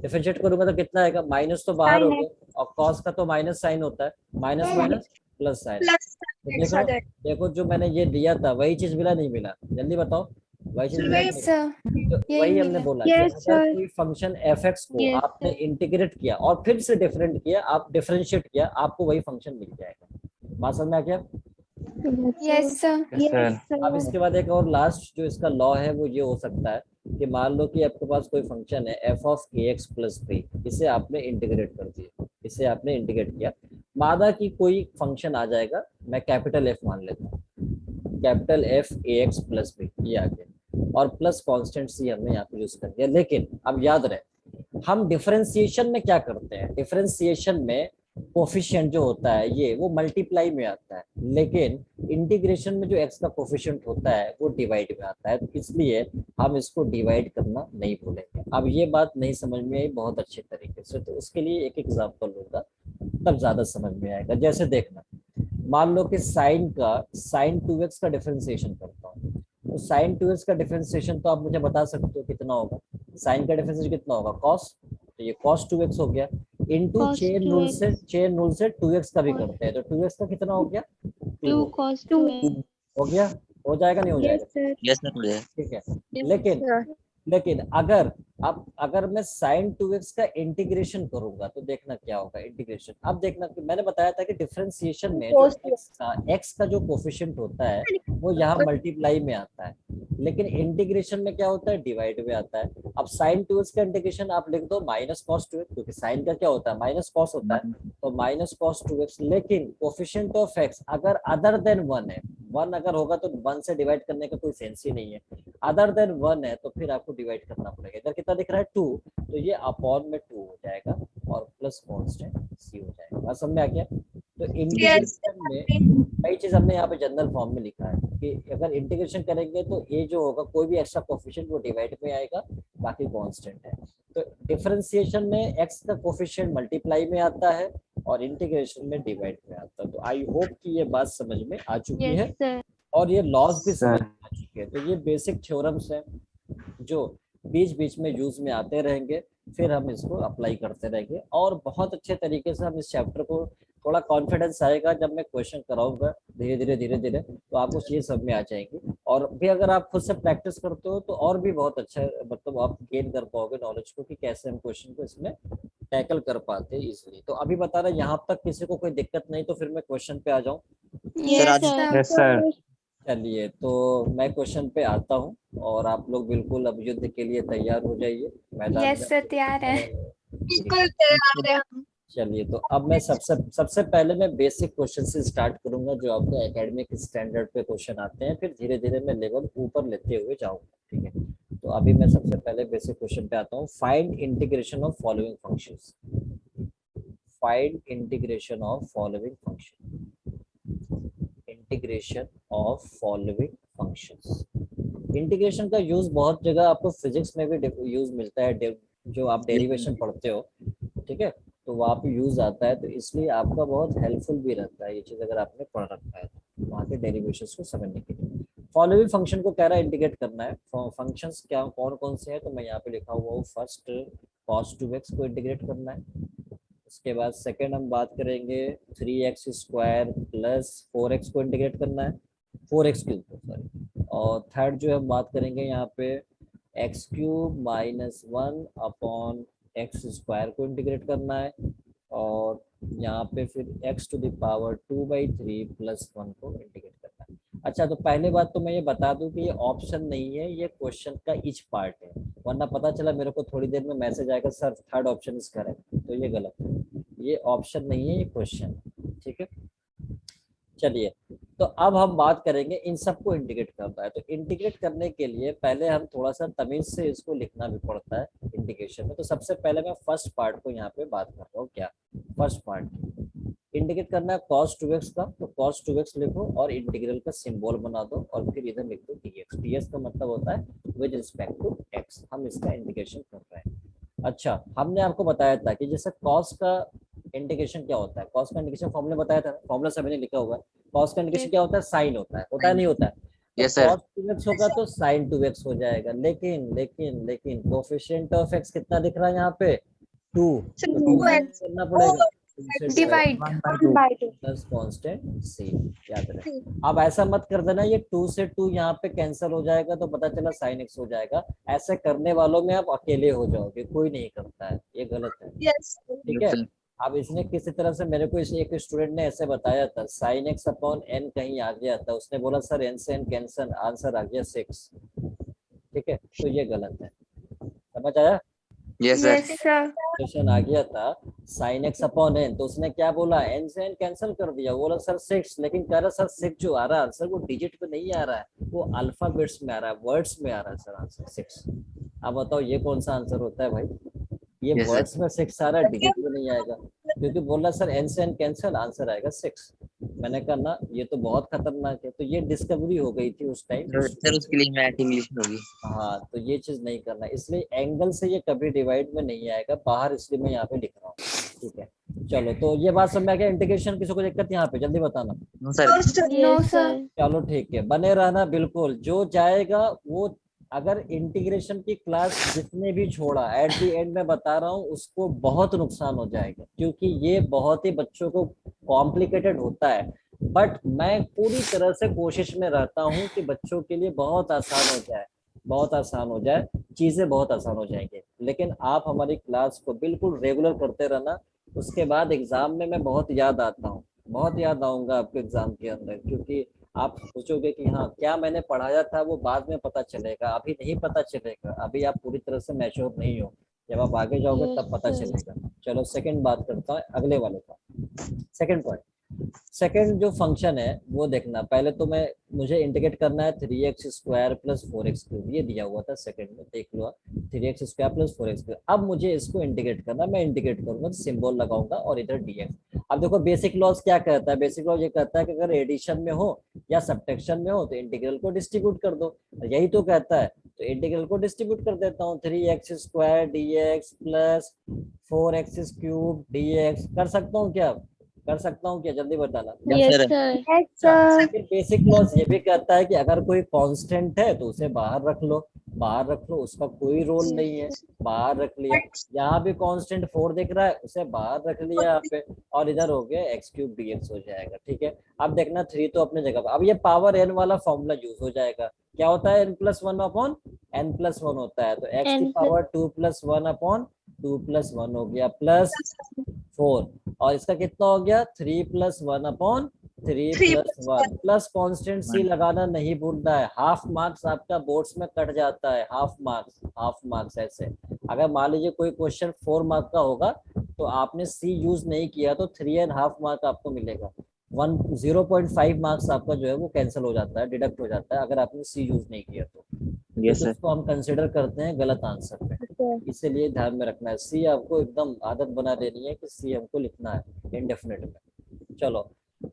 डिफरेंशिएट करूंगा तो कितना आएगा? माइनस तो बाहर हो गया, और कॉस का तो माइनस साइन होता है, माइनस माइनस प्लस साइन। तो देखो जो मैंने ये दिया था वही चीज मिला नहीं मिला? जल्दी बताओ, वही चीज मिला नहीं Yes, मिला? sir. तो वही हमने बोला कि Yes, अगर sir. कोई फंक्शन एफ एक्स को Yes, आपने इंटीग्रेट किया और फिर से डिफरेंट किया, आप डिफरेंशिएट किया, आपको वही फंक्शन मिल जाएगा। बात समझ में आ गया? Yes, sir. Yes, sir. अब इसके बाद एक और लास्ट जो इसका लॉ है वो ये हो सकता है कि मान लो कि आपके पास कोई फंक्शन है f of a x plus b, इसे आपने इंटीग्रेट कर दिया, इसे आपने इंटीग्रेट किया, माना कि कोई फंक्शन आ जाएगा, मैं कैपिटल एफ मान लेता हूँ, capital f a x plus b, ये आ गया, और प्लस कांस्टेंट सी हमने यहाँ पे यूज कर दिया। लेकिन अब याद रहे हम डिफरेंशिएशन में क्या करते हैं, डिफरेंशिएशन में कोफिशिएंट जो होता है ये वो मल्टीप्लाई में आता है, लेकिन इंटीग्रेशन में जो एक्स का कोफिशिएंट होता है वो डिवाइड में आता है, तो इसलिए हम इसको डिवाइड करना नहीं भूलेंगे। अब ये बात नहीं समझ में आई बहुत अच्छे तरीके से, तो उसके लिए एक एग्जांपल होगा तब ज्यादा समझ में आएगा। जैसे देखना, मान लो कि साइन 2x का डिफरेंशिएशन करता हूँ, तो साइन 2x का डिफरेंशिएशन तो आप मुझे बता सकते हो कितना होगा? साइन का डिफरेंशिएशन कितना होगा? कॉस, तो ये cos 2x हो गया, इनटू Cos चेन रूल से 2x का भी करते हैं, तो 2x का कितना हो गया? 2 cos 2 हो गया, हो जाएगा नहीं हो जाएगा? Yes, sir. ठीक है। लेकिन अगर मैं sin 2x का इंटीग्रेशन करूंगा तो देखना क्या होगा इंटीग्रेशन। अब देखना कि मैंने बताया था कि डिफरेंशिएशन में जो x का जो कोफिशिएंट होता है वो यहाँ मल्टीप्लाई में आता है, लेकिन इंटीग्रेशन में क्या होता है? डिवाइड में आता है। अब sin 2x का इंटीग्रेशन आप लिख दो माइनस कॉस 2x, क्योंकि साइन का क्या होता है? माइनस कॉस होता है, तो माइनस कॉस 2x, लेकिन कोफिशिएंट ऑफ x अगर अदर देन 1 है, 1 अगर होगा तो 1 से डिवाइड करने का कोई सेंस ही नहीं है, अदर देन 1 है तो फिर आपको डिवाइड करना पड़ेगा। इधर कितना दिख रहा है? 2, तो ये अपॉन में 2 हो जाएगा और प्लस कांस्टेंट सी हो जाएगा। बात समझ में आ गया? तो इंटीग्रेशन में कई चीज हमने यहाँ पे जनरल फॉर्म में लिखा है कि अगर इंटीग्रेशन करेंगे तो ये जो होगा कोई भी एक्स्ट्रा कोफिशिएंट वो डिवाइड में आएगा, बाकी कांस्टेंट है। तो डिफरेंशिएशन में एक्स का कोफिशिएंट मल्टीप्लाई में आता है और इंटीग्रेशन में डिवाइड में आता है। तो आई होप कि ये बात समझ में आ चुकी है Yes, sir. और ये लॉज भी समझ में आ चुके हैं। तो ये बेसिक थ्योरम्स हैं जो बीच बीच में यूज में आते रहेंगे, फिर हम इसको अप्लाई करते रहेंगे और बहुत अच्छे तरीके से हम इस चैप्टर को, थोड़ा कॉन्फिडेंस आएगा जब मैं क्वेश्चन कराऊंगा धीरे धीरे तो आपको चीजें सब में आ जाएंगी। और भी अगर आप खुद से प्रैक्टिस करते हो तो और भी बहुत अच्छा, मतलब आप गेन कर पाओगे नॉलेज को कि कैसे हम क्वेश्चन को इसमें टैकल कर पाते हैं इजीली। तो अभी बता रहा यहाँ तक किसी को कोई दिक्कत नहीं, तो फिर मैं क्वेश्चन पे आ जाऊँ। Yes, sir. Yes, sir. चलिए तो मैं क्वेश्चन पे आता हूँ और आप लोग बिल्कुल अब युद्ध के लिए तैयार हो जाइए मैदान Yes, में। sir. तैयार है। चलिए तो अब मैं सबसे पहले मैं बेसिक क्वेश्चन से स्टार्ट करूंगा जो आपको एकेडमिक स्टैंडर्ड पे क्वेश्चन आते हैं, फिर धीरे धीरे मैं लेवल ऊपर लेते हुए जाऊंगा, ठीक है। तो अभी मैं सबसे पहले बेसिक क्वेश्चन पे आता हूँ। Find integration of following functions. Find integration of following function. Integration of following functions. Integration का यूज बहुत जगह आपको फिजिक्स में भी यूज मिलता है, जो आप डेरिवेशन पढ़ते हो, ठीक है, तो वहाँ पे यूज आता है, तो इसलिए आपका बहुत हेल्पफुल भी रहता है ये चीज अगर आपने पढ़ रखा है तो वहाँ के डेरिवेशंस को समझने के लिए। फॉलोइंग फंक्शन को कह रहा है इंटीग्रेट करना है। फंक्शंस क्या कौन कौन से हैं, तो मैं यहाँ पे लिखा हुआ हूँ फर्स्ट cos 2x को इंटीग्रेट करना है। उसके बाद सेकेंड हम बात करेंगे 3x स्क्वायर प्लस 4x को इंटीग्रेट करना है, 4x के ऊपर सॉरी। और थर्ड जो हम बात करेंगे यहाँ पे एक्स क्यूब माइनस 1/x² को इंटीग्रेट करना है, और यहाँ पे फिर x टू द पावर 2/3 + 1 को इंटीग्रेट करना है। अच्छा, तो पहले बात तो मैं ये बता दूं कि ये ऑप्शन नहीं है, ये क्वेश्चन का ईच पार्ट है, वरना पता चला मेरे को थोड़ी देर में मैसेज आएगा sir third option is correct, तो ये गलत है, ये ऑप्शन नहीं है, ये क्वेश्चन। ठीक है, चलिए, तो अब हम बात करेंगे इन सबको इंटीग्रेट करना है। तो इंटीग्रेट करने के लिए पहले हम थोड़ा सा तमीज से इसको लिखना भी पड़ता है इंटीग्रेशन में। तो सबसे पहले मैं फर्स्ट पार्ट को यहाँ पे बात कर रहा हूँ। क्या फर्स्ट पार्ट इंटीग्रेट करना है cos 2x का, तो cos 2x लिखो और इंटीग्रल का सिंबल बना दो और फिर इधर लिख दो dx। dx का मतलब होता है विद रिस्पेक्ट टू x, हम इसका इंटीग्रेशन कर रहे हैं। अच्छा, हमने आपको बताया था कि जैसे cos का इंटीग्रेशन क्या होता है, cos का इंटीग्रेशन फॉर्मूला बताया था, फॉर्मूला सभी ने लिखा हुआ है। cos का इंटीग्रेशन क्या होता है, साइन होता है, होता है नहीं होता है? Yes, sir. cos 2x होगा तो sin 2x हो जाएगा, लेकिन लेकिन लेकिन कोफिशिएंट ऑफ x कितना दिख रहा है यहाँ पे 2, तो 2 करना पड़ेगा Divide. प्लस कांस्टेंट c, याद रहे। अब ऐसा मत कर देना ये 2 से 2 यहाँ पे कैंसिल हो जाएगा तो पता चला sin x हो जाएगा, ऐसे करने वालों में आप अकेले हो जाओगे, कोई नहीं करता है, ये गलत है। ठीक है, अब इसने किसी तरह से मेरे को एक स्टूडेंट ने ऐसे बताया था sin x/n कहीं आ गया था, उसने बोला सर n से n कैंसिल, आंसर आ गया 6। ठीक है, तो ये गलत है, समझ आया? Yes, sir. Yes, sir. Question आ गया था sin x/n, तो उसने क्या बोला, n से n कैंसिल कर दिया, बोला सर 6, लेकिन कह रहा सर 6 जो आ रहा है आंसर वो डिजिट पे नहीं आ रहा है, वो अल्फाबेट्स में आ रहा है, वर्ड्स में आ रहा है सर आंसर 6। अब बताओ ये कौन सा आंसर होता है भाई, ये Yes, sir. वर्ड्स में 6 आ रहा है, डिजिट में नहीं आएगा, क्योंकि बोला सर n से n कैंसिल, आंसर आएगा 6। मैंने कहा ना ये तो बहुत खतरनाक है, तो ये डिस्कवरी हो गई थी उस टाइम। सर उसके लिए मैथ इंग्लिश में होगी। हाँ, तो ये चीज नहीं करना, इसलिए एंगल से ये कभी डिवाइड में नहीं आएगा बाहर, इसलिए मैं यहाँ पे लिख रहा हूँ। ठीक है, चलो, तो ये बात समझ में आ गया। इंटीग्रेशन किसी को दिक्कत यहाँ पे जल्दी बताना। No sir. No, sir. चलो ठीक है, बने रहना बिल्कुल, जो जाएगा वो, अगर इंटीग्रेशन की क्लास जिसने भी छोड़ा एट द एंड में बता रहा हूँ उसको बहुत नुकसान हो जाएगा, क्योंकि ये बहुत ही बच्चों को कॉम्प्लिकेटेड होता है, बट मैं पूरी तरह से कोशिश में रहता हूँ कि बच्चों के लिए बहुत आसान हो जाए, बहुत आसान हो जाए, चीजें बहुत आसान हो जाएंगी। लेकिन आप हमारी क्लास को बिल्कुल रेगुलर करते रहना, उसके बाद एग्जाम में मैं बहुत याद आता हूँ, बहुत याद आऊंगा आपके एग्जाम के अंदर, क्योंकि आप सोचोगे कि हाँ क्या मैंने पढ़ाया था वो बाद में पता चलेगा, अभी नहीं पता चलेगा, अभी आप पूरी तरह से मैच्योर नहीं हो, जब आप आगे जाओगे तब पता चलेगा। चलो सेकंड बात करता हूँ अगले वाले का, सेकंड पॉइंट। सेकंड जो फंक्शन है वो देखना, पहले तो मुझे इंटीग्रेट करना है 3x² + 4x³, ये दिया हुआ था सेकंड में, देख लो 3x² + 4x³। अब मुझे इसको इंटीग्रेट करना, मैं इंटीग्रेट करूंगा तो सिंबल लगाऊंगा और इधर dx। अब देखो बेसिक लॉज क्या कहता है, बेसिक लॉज ये कहता है कि अगर एडिशन में हो या सब्ट्रैक्शन में हो तो इंटीग्रल को डिस्ट्रीब्यूट कर दो, यही तो कहता है, तो इंटीग्रल को डिस्ट्रीब्यूट कर देता हूँ, 3x² dx + 4x³ dx। कर सकता हूँ क्या, कर सकता हूँ क्या, जल्दी बताना। Yes, sir. Yes, sir. फिर बेसिक लॉज ये भी कहता है कि अगर कोई कांस्टेंट है तो उसे बाहर रख लो, बाहर रख लो, उसका कोई रोल नहीं है, बाहर रख लिया। यहाँ भी कांस्टेंट 4 दिख रहा है, उसे बाहर रख लिया यहाँ पे, और इधर हो गया x³ dx हो जाएगा। ठीक है, अब देखना 3 तो अपने जगह पर, अब ये पावर n वाला फॉर्मूला यूज हो जाएगा, क्या होता है n+1/n+1 होता है, तो x की पावर 2 + 1/2 + 1 हो गया प्लस 4, और इसका कितना हो गया 3 + 1/3 + 1 प्लस कांस्टेंट c लगाना नहीं भूलना है। हाफ मार्क्स आपका बोर्ड्स में कट जाता है, हाफ मार्क्स ऐसे। अगर मान लीजिए कोई क्वेश्चन 4 मार्क का होगा तो आपने c यूज नहीं किया तो 3.5 मार्क आपको मिलेगा, 0.5 मार्क्स आपका जो है वो कैंसिल हो जाता है, डिडक्ट हो जाता है अगर आपने c यूज नहीं किया तो। Yes, sir. इसको हम कंसिडर करते हैं गलत आंसर पे, इसीलिए ध्यान में रखना है, सी आपको एकदम आदत बना देनी है कि सी हमको लिखना है इंडेफिनिट में। चलो,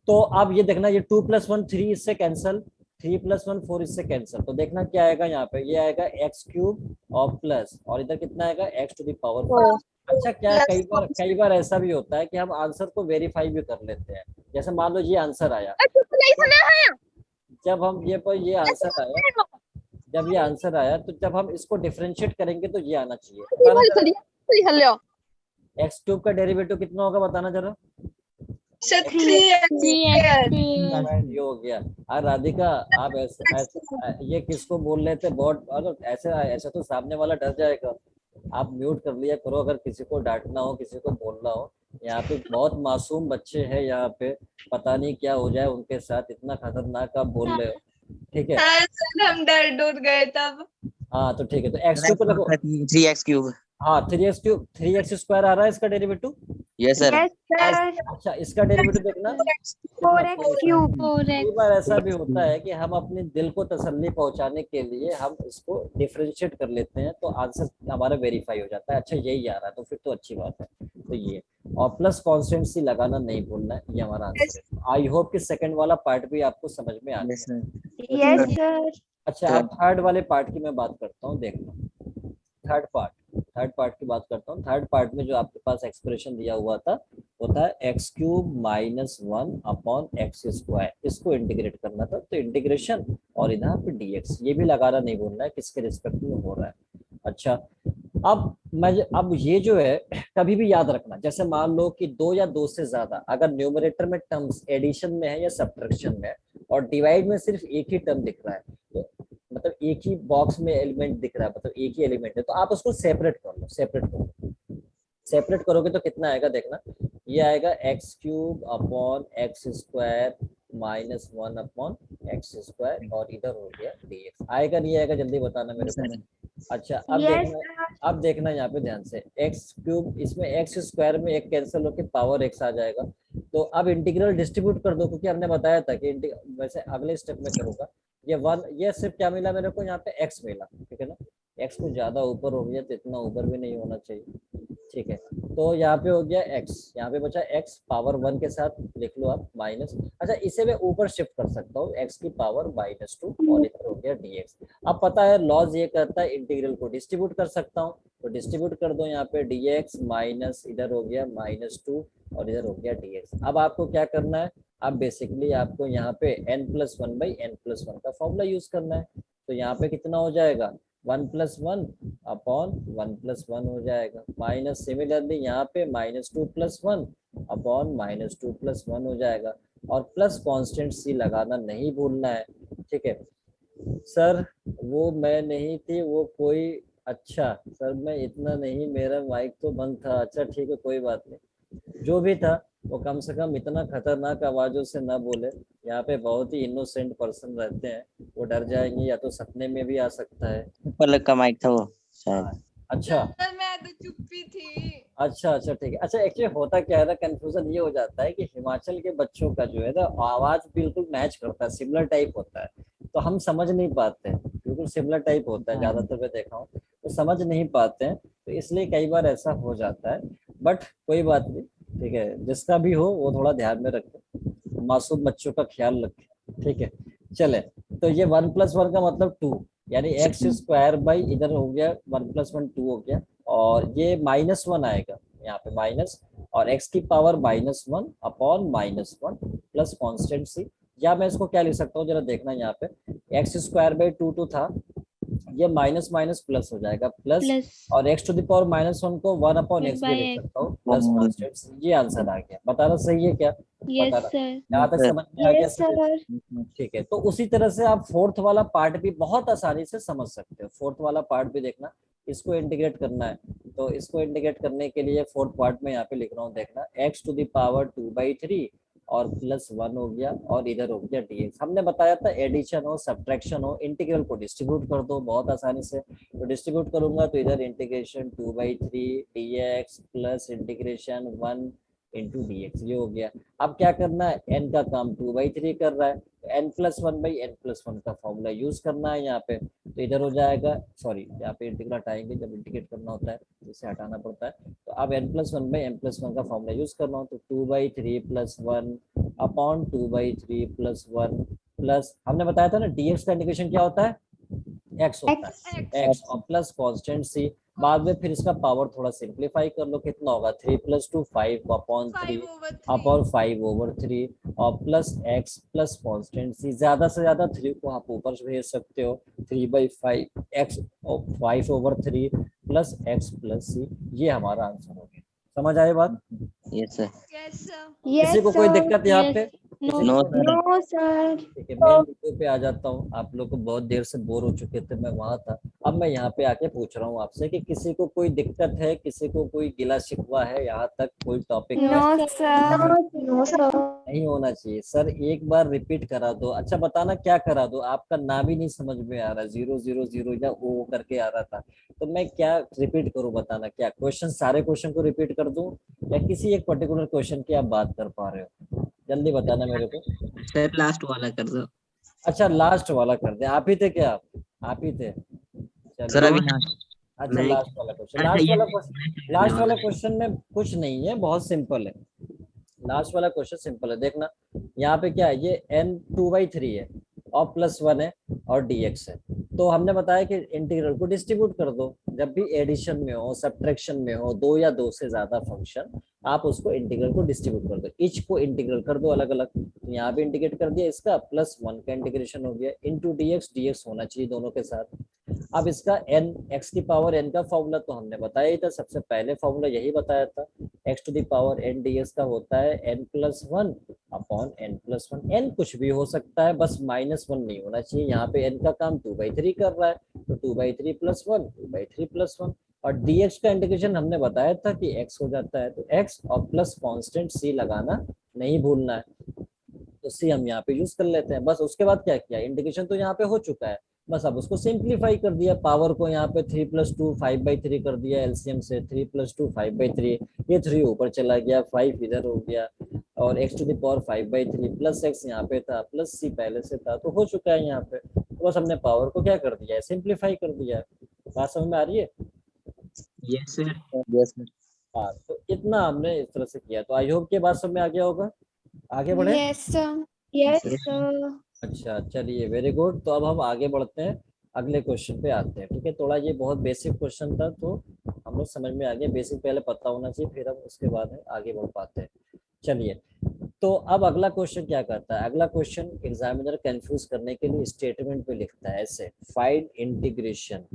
तो अब ये देखना, ये 2 + 1 3 इससे कैंसिल, 3 + 1 4 इससे कैंसिल, तो देखना क्या आएगा यहाँ पे, ये आएगा x³ और प्लस, और इधर कितना आएगा x टू द पावर 4। अच्छा, क्या है कई बार ऐसा भी होता है कि हम आंसर को वेरीफाई भी कर लेते हैं, जैसे मान लो ये आंसर आया, जब हम ये आंसर आया, जब ये आंसर आया तो जब हम इसको डिफरेंशिएट करेंगे तो ये आना चाहिए। x³ का डेरिवेटिव कितना होगा बताना जरा, सर Three 3x square. ये हो गया। राधिका आप ये किसको बोल रहे थे? बहुत अगर ऐसे ऐसे तो सामने वाला डर जाएगा। आप म्यूट कर लिया करो अगर किसी को डांटना हो, किसी को बोलना हो। यहाँ पे बहुत मासूम बच्चे हैं यहाँ पे, पता नहीं क्या हो जाए उनके साथ, इतना खतरनाक आप बोल रहे हो। ठीक है, हाँ सर हम डर डूर गए तब। हाँ तो ठीक है, तो एक्स क्यूब पे देखो। 3x cube. हाँ 3x क्यूब, 3x स्क्वायर आ रहा है इसका derivative. Yes sir. Yes, sir. अच्छा इसका डेरिवेटिव देखना। 4x cube. कई 4x. बार ऐसा भी होता है कि हम अपने दिल को तसल्ली पहुंचाने के लिए हम इसको डिफरेंशिएट कर लेते हैं, तो आंसर हमारा वेरीफाई हो जाता है। अच्छा यही आ रहा है तो फिर तो अच्छी बात है। तो ये और प्लस कॉन्स्टेंसी लगाना नहीं भूलना है, ये हमारा आंसर है। आई होप कि सेकंड वाला पार्ट भी आपको समझ में आ यस गया। सर। Yes, sir. अच्छा अब थर्ड वाले पार्ट की मैं बात करता हूँ, देखना। थर्ड पार्ट की बात करता हूँ। थर्ड पार्ट में जो आपके पास एक्सप्रेशन दिया हुआ था वो था x cube minus 1 upon x square, इसको इंटीग्रेट करना था। तो इंटीग्रेशन और इधर पे डीएक्स, ये भी लगाना नहीं भूलना है किसके रिस्पेक्ट में हो रहा है। अच्छा अब ये जो है कभी भी याद रखना, जैसे मान लो कि 2 या 2 से ज्यादा अगर न्यूमरेटर में टर्म्स एडिशन में है या सब्ट्रैक्शन में है और डिवाइड में सिर्फ एक ही टर्म दिख रहा है, तो मतलब एक ही बॉक्स में एलिमेंट दिख रहा है, मतलब एक ही एलिमेंट है, तो आप उसको सेपरेट कर लो। सेपरेट करोगे तो कितना आएगा देखना, ये आएगा x cube upon x square minus 1 upon x square और इधर हो गया डीएक्स। आएगा नहीं आएगा जल्दी बताना मेरे को। अच्छा Yes, अब देखना यहाँ पे ध्यान से, एक्स क्यूब इसमें एक्स स्क्वायर में एक कैंसिल होकर पावर एक्स आ जाएगा। तो अब इंटीग्रल डिस्ट्रीब्यूट कर दो, क्योंकि हमने बताया था कि वैसे अगले स्टेप में करूंगा। ये 1, ये सिर्फ क्या मिला मेरे को यहाँ पे एक्स मिला, ठीक है ना। एक्स को ज्यादा ऊपर हो गया तो इतना ऊपर भी नहीं होना चाहिए, ठीक है। तो यहाँ पे हो गया एक्स, यहाँ पे बचा एक्स पावर 1 के साथ लिख लो आप माइनस। अच्छा इसे मैं ऊपर शिफ्ट कर सकता हूँ, एक्स की पावर -2 और इधर हो गया डीएक्स। अब पता है लॉज ये करता है इंटीग्रल को डिस्ट्रीब्यूट कर सकता हूँ, तो डिस्ट्रीब्यूट कर दो यहाँ पे dx माइनस इधर हो गया -2 और इधर हो गया dx। अब आपको क्या करना है, अब बेसिकली आपको यहाँ पे n+1/n+1 का फॉर्मूला यूज करना है। तो यहाँ पे कितना हो जाएगा 1+1 अपॉन 1+1 हो जाएगा, माइनस सिमिलरली यहाँ पे -2+1 अपॉन -2+1 हो जाएगा, और प्लस कांस्टेंट सी लगाना नहीं भूलना है, ठीक है। सर वो मैं नहीं थी, वो कोई, अच्छा सर मैं इतना नहीं, मेरा माइक तो बंद था। अच्छा ठीक है कोई बात नहीं, जो भी था वो कम से कम इतना खतरनाक आवाजों से ना बोले। यहाँ पे बहुत ही इनोसेंट पर्सन रहते हैं, वो डर जाएंगे या तो सपने में भी आ सकता है। पलक का माइक था वो शायद। अच्छा सर मैं तो चुप्पी थी। अच्छा ठीक है। अच्छा एक्चुअली होता क्या है ना, कंफ्यूजन ये हो जाता है कि हिमाचल के बच्चों का जो है ना आवाज बिल्कुल मैच करता है, सिमिलर टाइप होता है, तो हम समझ नहीं पाते हैं। बिल्कुल सिमिलर टाइप होता है, ज्यादातर मैं देखा हूँ, तो समझ नहीं पाते हैं, तो इसलिए कई बार ऐसा हो जाता है। बट कोई बात नहीं, ठीक है, जिसका भी हो वो थोड़ा ध्यान में रखे, मासूम बच्चों का ख्याल रखे, ठीक है। चले, तो ये 1+1 का मतलब 2, यानी एक्स स्क्वायर बाई इधर हो गया 1+1 2 हो गया, और ये -1 आएगा यहाँ पे माइनस, और x की पावर -1 अपॉन -1 प्लस कॉन्स्टेंट सी। या मैं इसको क्या लिख सकता हूँ जरा देखना, यहाँ पे एक्स स्क्वायर बाई 2 था, ये माइनस माइनस प्लस हो जाएगा प्लस, और x टू द पावर -1 को 1 अपॉन x भी लिख सकता हूँ प्लस कॉन्स्टेंट। ये आंसर आ गया, बताना सही है क्या? Yes, बताना sir. यहाँ तक समझ में आ गया? yes, sir. ठीक है, तो उसी तरह से आप फोर्थ वाला पार्ट भी बहुत आसानी से समझ सकते हो। फोर्थ वाला पार्ट भी देखना, इसको इंटीग्रेट करना है, तो इसको इंटीग्रेट करने के लिए फोर्थ पार्ट में यहाँ पे लिख रहा हूँ, देखना x टू द पावर 2/3 और +1 हो गया, और इधर हो गया dx। हमने बताया था एडिशन हो सब्ट्रैक्शन हो, इंटीग्रल को डिस्ट्रीब्यूट कर दो बहुत आसानी से। तो डिस्ट्रीब्यूट करूंगा तो इधर integration 2/3 dx plus integration 1 into dx, ये हो गया। अब क्या करना है, n का काम 2/3 कर रहा है, तो n+1/n+1 का फॉर्मूला यूज करना है यहाँ पे। तो इधर हो जाएगा, सॉरी यहाँ पे इंटीग्रल हटाएंगे, जब इंटीग्रेट करना होता है तो इसे हटाना पड़ता है। तो अब n+1/n+1 का फॉर्मूला यूज करना हो, तो 2/3 + 1 अपॉन 2/3 + 1 प्लस, हमने बताया था ना dx का इंटीग्रेशन क्या होता है, x होता है, x और प्लस कांस्टेंट सी। बाद में फिर इसका पावर थोड़ा सिंप्लीफाई कर लो, कितना होगा 3 + 2 5 अपॉन 3 अपॉन 5/3 और प्लस x प्लस कांस्टेंट सी। ज्यादा से ज्यादा 3 को आप ऊपर भेज सकते हो, 3/5 x 5/3 प्लस x प्लस सी। ये हमारा आंसर हो गया। समझ आए बात? Yes, sir. Yes, किसी को कोई sir. दिक्कत यहाँ Yes. पे? No. No, sir. No, sir. ठीक है, मैं वीडियो पे आ जाता हूँ। आप लोग को बहुत देर से बोर हो चुके थे, मैं वहां था। अब मैं यहाँ पे आके पूछ रहा हूँ आपसे कि किसी को कोई दिक्कत है, किसी को कोई गिला शिकवा है, यहाँ तक कोई topic No, sir. No, sir. नहीं होना चाहिए। सर एक बार रिपीट करा दो। अच्छा बताना क्या करा दो, आपका नाम ही नहीं समझ में आ रहा, 000 या ओ करके आ रहा था, तो मैं क्या रिपीट करूं? बताना क्या क्वेश्चन, सारे क्वेश्चन को रिपीट कर दूं या किसी एक पर्टिकुलर क्वेश्चन की आप बात कर पा रहे हो? जल्दी बताना मेरे को। सर लास्ट वाला कर दो। अच्छा लास्ट वाला कर दे। आप ही थे क्या? आप ही थे? सर चलिए। अभी अच्छा मैं- लास्ट वाला क्वेश्चन, अच्छा, लास्ट ये वाला मैं क्वेश्चन, करने लास्ट वाला वाला है। क्वेश्चन में कुछ नहीं है, बहुत सिंपल है। लास्ट वाला क्वेश्चन सिंपल है, देखना। यहाँ पे क्या है, ये n 2/3 है और +1 है और dx है। तो हमने बताया कि इंटीग्रल को डिस्ट्रीब्यूट कर दो। जब भी एडिशन में हो, सब्ट्रैक्शन में हो, दो या दो से ज्यादा फंक्शन, आप उसको इंटीग्रल को डिस्ट्रीब्यूट कर दो। ईच को इंटीग्रल कर दो अलग अलग। तो यहाँ भी इंटीग्रेट कर दिया, इसका +1 का इंटीग्रेशन हो गया, इंटू dx होना चाहिए दोनों के साथ। अब इसका n x की पावर n का फॉर्मूला तो हमने बताया ही था, सबसे पहले फॉर्मूला यही बताया था। x to the power n dx का होता है n+1 अपॉन n+1। n कुछ भी हो सकता है, बस -1 नहीं होना चाहिए। यहाँ पे n का काम 2/3 कर रहा है, तो 2/3 + 1 2/3 + 1। और dx का इंटीग्रेशन हमने बताया था कि x हो जाता है, तो x और प्लस कांस्टेंट c लगाना नहीं भूलना है। तो सी हम यहाँ पे यूज कर लेते हैं। बस उसके बाद क्या किया, इंटीग्रेशन तो यहाँ पे हो चुका है, बस अब उसको सिंप्लीफाई कर दिया। पावर को यहाँ पे 3 + 2 5/3 कर दिया एलसीएम से। 3 + 2 5/3, ये 3 ऊपर चला गया, 5 इधर हो गया, और x to the power 5/3 plus x यहाँ पे था, प्लस c पहले से था, तो हो चुका है यहाँ पे। तो बस हमने पावर को क्या कर दिया है, सिंप्लीफाई कर दिया है। बात समझ में आ रही है? Yes sir. yes, sir. हाँ, तो इतना हमने इस तरह से किया। तो आई होप कि बात समझ में आ गया होगा। आगे बढ़े। Yes, sir. Yes, Yes. sir. अच्छा चलिए, वेरी गुड। तो अब हम आगे बढ़ते हैं, अगले क्वेश्चन पे आते हैं। ठीक है, थोड़ा ये बहुत बेसिक क्वेश्चन था, तो हम लोग समझ में आ गया। बेसिक पहले पता होना चाहिए, फिर हम उसके बाद आगे बढ़ पाते हैं। चलिए, तो अब अगला क्वेश्चन क्या करता है, अगला क्वेश्चन एग्जामिनर कंफ्यूज करने के लिए स्टेटमेंट पे लिखता है ऐसे, find integration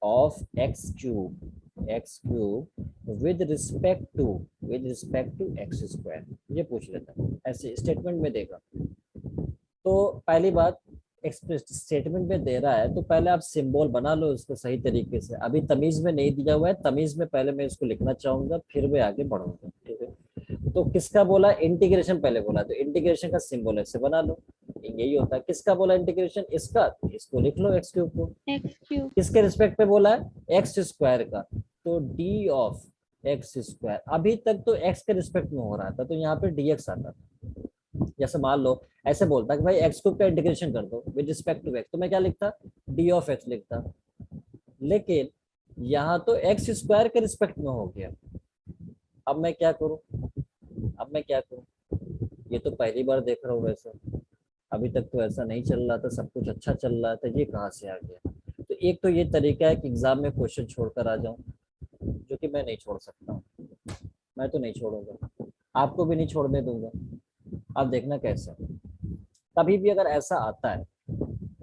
of x cube with respect to x²। ये पूछ लेता है, ऐसे स्टेटमेंट में देगा। तो पहली बात, एक्सप्रेस स्टेटमेंट में दे रहा है तो पहले आप सिंबल बना लो इसको सही तरीके से। अभी तमीज में नहीं दिया हुआ है, तमीज में पहले मैं इसको लिखना चाहूंगा, फिर मैं आगे बढ़ूंगा। ठीक है, तो किसका बोला इंटीग्रेशन, पहले बोला तो इंटीग्रेशन का सिंबल ऐसे बना लो, यही होता है। किसका बोला इंटीग्रेशन, इसका, इसको लिख लो x क्यूब को। X cube. किसके रिस्पेक्ट पे बोला है, x² का, तो d ऑफ x²। अभी तक तो x के रिस्पेक्ट में हो रहा था, तो यहाँ पे dx आता था। जैसे मान लो ऐसे बोलता कि भाई x³ का इंटीग्रेशन कर दो विद रिस्पेक्ट टू x, तो मैं क्या लिखता, d ऑफ x लिखता। लेकिन यहाँ तो x² के रिस्पेक्ट में हो गया। अब मैं क्या करूं, ये तो पहली बार देख रहा हूँ वैसे, अभी तक तो ऐसा नहीं चल रहा था, सब कुछ अच्छा चल रहा था, ये कहाँ से आ गया? तो एक तो ये तरीका है कि एग्जाम में क्वेश्चन छोड़कर आ जाऊं, जो कि मैं नहीं छोड़ सकता हूँ। मैं तो नहीं छोड़ूंगा, आपको भी नहीं छोड़ने दूंगा। आप देखना कैसे। कभी भी अगर ऐसा आता है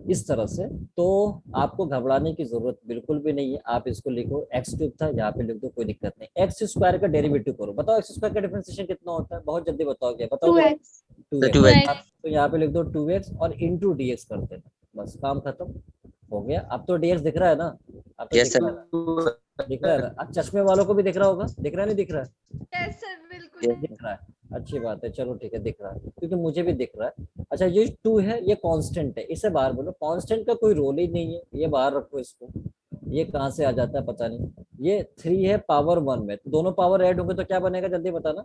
इस तरह से, तो आपको घबराने की जरूरत बिल्कुल भी नहीं है। आप इसको लिखो, x³ था, यहाँ पे लिख दो, कोई दिक्कत नहीं। x² का डेरिवेटिव करो। बताओ x² का डिफरेंशिएशन कितना होता है, बहुत जल्दी बताओ, क्या बताओ? 2x. 2x। तो यहाँ पे लिख दो 2x और इंटू dx कर देना, बस काम खत्म हो गया। अब तो dx दिख रहा है ना, अब तो Yes, दिख रहा है, दिख रहा है ना? अब चश्मे वालों को भी दिख रहा होगा, दिख रहा है नहीं दिख रहा है? Yes, दिख रहा है, अच्छी बात है, चलो ठीक है, दिख रहा है, क्योंकि मुझे भी दिख रहा है। अच्छा, ये 2 है, ये कांस्टेंट है, इसे बाहर बोलो। कांस्टेंट का कोई रोल ही नहीं है, ये बाहर रखो इसको। ये कहाँ से आ जाता है पता नहीं। ये 3 है पावर 1 में, तो दोनों पावर ऐड होंगे तो क्या बनेगा, जल्दी बताना।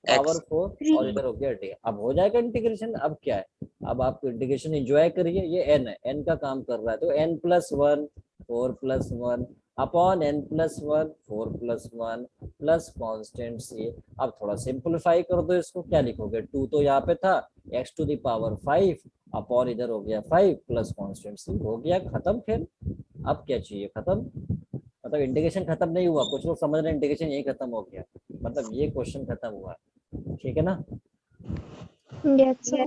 पावर 4 और इधर हो गया d। अब हो जाएगा इंटीग्रेशन। अब क्या है, अब आप इंटीग्रेशन एंजॉय करिए। ये n है, n का काम कर रहा है, तो n+1 4+1 upon n+1 4+1 plus constant c। अब थोड़ा सिंपलीफाई कर दो इसको, क्या लिखोगे, 2 तो यहाँ पे था, x to the power 5 upon इधर हो गया 5 प्लस कॉन्स्टेंट c, हो गया खत्म। फिर अब क्या चाहिए, खत्म। मतलब इंटीग्रेशन खत्म नहीं हुआ, कुछ लोग समझ रहे हैं इंटीग्रेशन यही खत्म हो गया, मतलब ये क्वेश्चन खत्म हुआ। ठीक है ना? Yes, sir.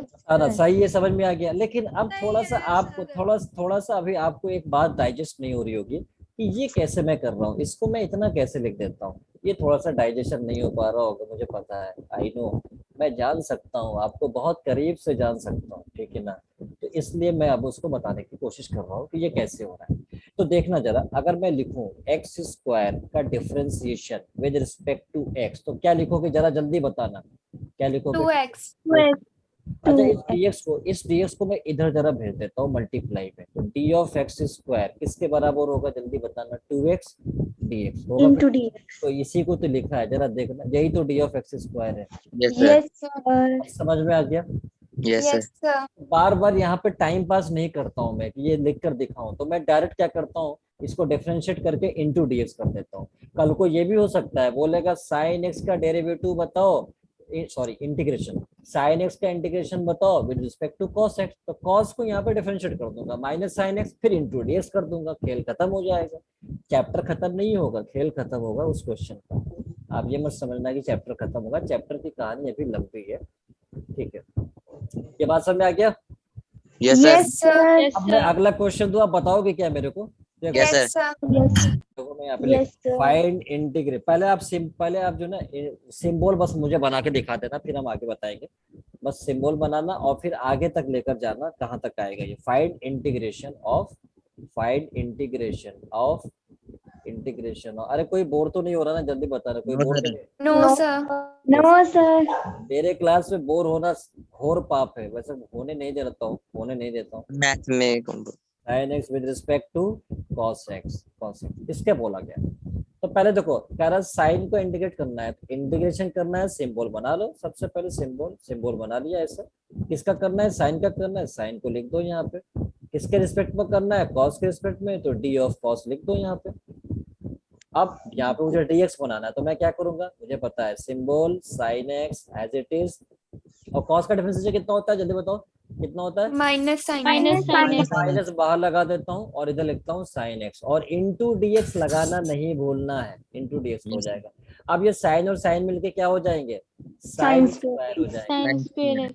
सही है, समझ में आ गया। लेकिन अब थोड़ा सा आपको थोड़ा सा अभी आपको एक बात डाइजेस्ट नहीं हो रही होगी कि ये कैसे मैं कर रहा हूँ, इसको मैं इतना कैसे लिख देता हूँ। ये थोड़ा सा डाइजेशन नहीं हो पा रहा होगा, मुझे पता है, आई नो, मैं जान सकता हूँ, आपको बहुत करीब से जान सकता हूँ, ठीक है ना। तो इसलिए मैं अब उसको बताने की कोशिश कर रहा हूँ कि ये कैसे हो रहा है। तो देखना जरा, अगर मैं लिखूं एक्स स्क्वायर का differentiation with respect to x, तो क्या लिखोगे, जरा जल्दी बताना, क्या लिखोगे। 2x अच्छा, इस dx को मैं इधर जरा भेज देता हूँ मल्टीप्लाई में, तो डी ऑफ एक्स स्क्वायर किसके बराबर होगा, जल्दी बताना, 2x dx होगा into फिर। dx. तो इसी को तो लिखा है, जरा देखना, यही तो डी ऑफ एक्स स्क्वायर है। Yes, sir. Yes, sir. अब समझ में आ गया। Yes, sir. sir. बार बार यहाँ पे टाइम पास नहीं करता हूँ मैं कि ये लिख कर दिखाऊं, तो मैं डायरेक्ट क्या करता हूँ, इसको डिफरेंशिएट करके इनटू डीएक्स कर देता हूँ। कल को ये भी हो सकता है, बोलेगा साइन एक्स का डेरिवेटिव बताओ, सॉरी इंटीग्रेशन, साइन एक्स का इंटीग्रेशन बताओ with respect to cos x, तो कॉस को यहाँ पे डिफरेंशिएट कर दूंगा माइनस साइन एक्स, फिर इंटू डीएक्स कर दूंगा, खेल खत्म हो जाएगा। चैप्टर खत्म नहीं होगा, खेल खत्म होगा उस क्वेश्चन का। आप ये मत समझना कि चैप्टर खत्म होगा, चैप्टर की कहानी अभी लंबी है, ठीक है। ये बात समझ में आ गया। Yes, sir. Yes, sir. Yes, अब मैं sir. अगला क्वेश्चन दूं, आप बताओगे क्या मेरे को। देखो, Yes, sir. Yes. देखो मैं यहाँ पे Yes, sir. फाइंड इंटीग्रेट, पहले आप जो ना सिंबल बस मुझे बना के दिखा देना, फिर हम आगे बताएंगे। बस सिंबल बनाना और फिर आगे तक लेकर जाना, कहाँ तक आएगा ये, फाइंड इंटीग्रेशन ऑफ अरे कोई बोर तो नहीं हो रहा ना, जल्दी बता रहा, कोई No, बोर sir. तो नहीं। No, sir. No, sir. मेरे क्लास में बोर होना घोर पाप है, वैसे होने नहीं देता हूँ, Math में combo. sin x with respect to cos x, इसके बोला गया। तो पहले देखो, कह रहा साइन को इंटीग्रेट करना है, तो इंटीग्रेशन करना है, सिंबल बना लो, सबसे पहले सिंबल बना लिया ऐसा। किसका करना है, साइन का करना है, साइन को लिख दो यहाँ पे। किसके रिस्पेक्ट में करना है, कॉस के रिस्पेक्ट में, तो डी ऑफ कॉस लिख दो यहाँ पे। अब यहाँ पे मुझे dx बनाना है, तो मैं क्या करूंगा, मुझे पता है symbol sin x as it is, और cos का डिफरेंशिएशन कितना होता है, जल्दी बताओ कितना होता है, Minus sin. Minus sin x. Minus बाहर लगा देता हूँ और इधर लिखता हूँ sin x, और इंटू dx लगाना नहीं भूलना है, इंटू dx हो जाएगा। अब ये साइन और साइन मिलके क्या हो जाएंगे, साइन Sin स्क्वायर हो जाएगा। Sin square x.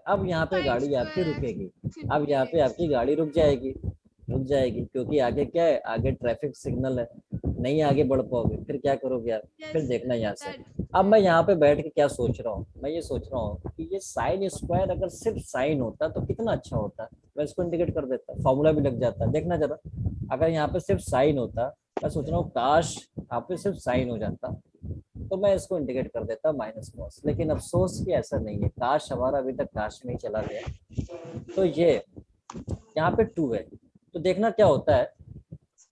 अब यहाँ पे गाड़ी आपकी रुकेगी, अब यहाँ पे आपकी गाड़ी रुक जाएगी, क्योंकि आगे क्या है, आगे ट्रैफिक सिग्नल है, नहीं आगे बढ़ पाओगे, फिर क्या करोगे आप, फिर देखना यहाँ से। अब मैं यहाँ पे बैठ के क्या सोच रहा हूँ, मैं ये सोच रहा हूँ कि ये साइन स्क्वायर अगर सिर्फ साइन होता तो कितना अच्छा होता, मैं इसको इंडिकेट कर देता, फॉर्मूला भी लग जाता। देखना जरा, अगर यहाँ पे सिर्फ साइन होता, मैं सोच रहा हूँ काश यहाँ पे सिर्फ साइन हो जाता, तो मैं इसको इंडिकेट कर देता माइनस कॉस, लेकिन अफसोस कि ऐसा नहीं है, काश हमारा अभी तक काश में ही चला गया। तो ये यहाँ पे 2 है, तो देखना क्या होता है,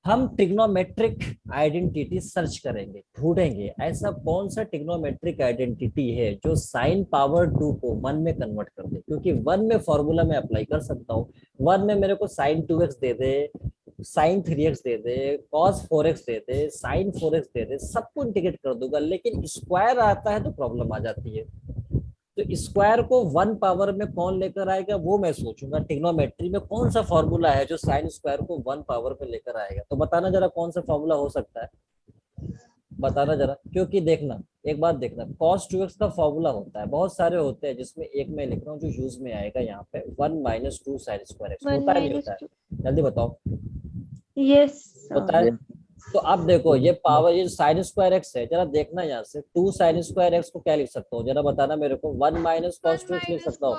हम ट्रिग्नोमेट्रिक आइडेंटिटी सर्च करेंगे, ढूंढेंगे ऐसा कौन सा ट्रिग्नोमेट्रिक आइडेंटिटी है जो साइन पावर 2 को 1 में कन्वर्ट कर दे, क्योंकि 1 में फॉर्मूला में अप्लाई कर सकता हूँ। 1 में मेरे को साइन 2x दे दे, साइन 3x दे दे, कॉस 4x दे दे, साइन 4x दे दे, सबको इंटीग्रेट कर दूंगा, लेकिन स्क्वायर आता है तो प्रॉब्लम आ जाती है। तो स्क्वायर को 1 पावर में कौन लेकर आएगा, वो मैं सोचूंगा ट्रिग्नोमेट्री में कौन सा फॉर्मूला है जो साइन स्क्वायर को 1 पावर पे लेकर आएगा। तो बताना जरा कौन सा फॉर्मूला हो सकता है, बताना जरा, क्योंकि देखना एक बात देखना, cos 2x का फॉर्मूला होता है, बहुत सारे होते हैं, जिसमें एक मैं लिख रहा हूँ जो यूज में आएगा यहाँ पे, 1 माइनस 2 साइन स्क्वायर एक्स, 1 होता है नहीं minus होता 2. है, जल्दी बताओ, Yes, होता है। तो अब देखो ये पावर, ये साइन स्क्वायर एक्स है, जरा देखना यहाँ से, 2 साइन स्क्वायर एक्स को क्या लिख सकता हूँ, जरा बताना मेरे को, 1 माइनस कॉस 2x लिख सकता हूँ,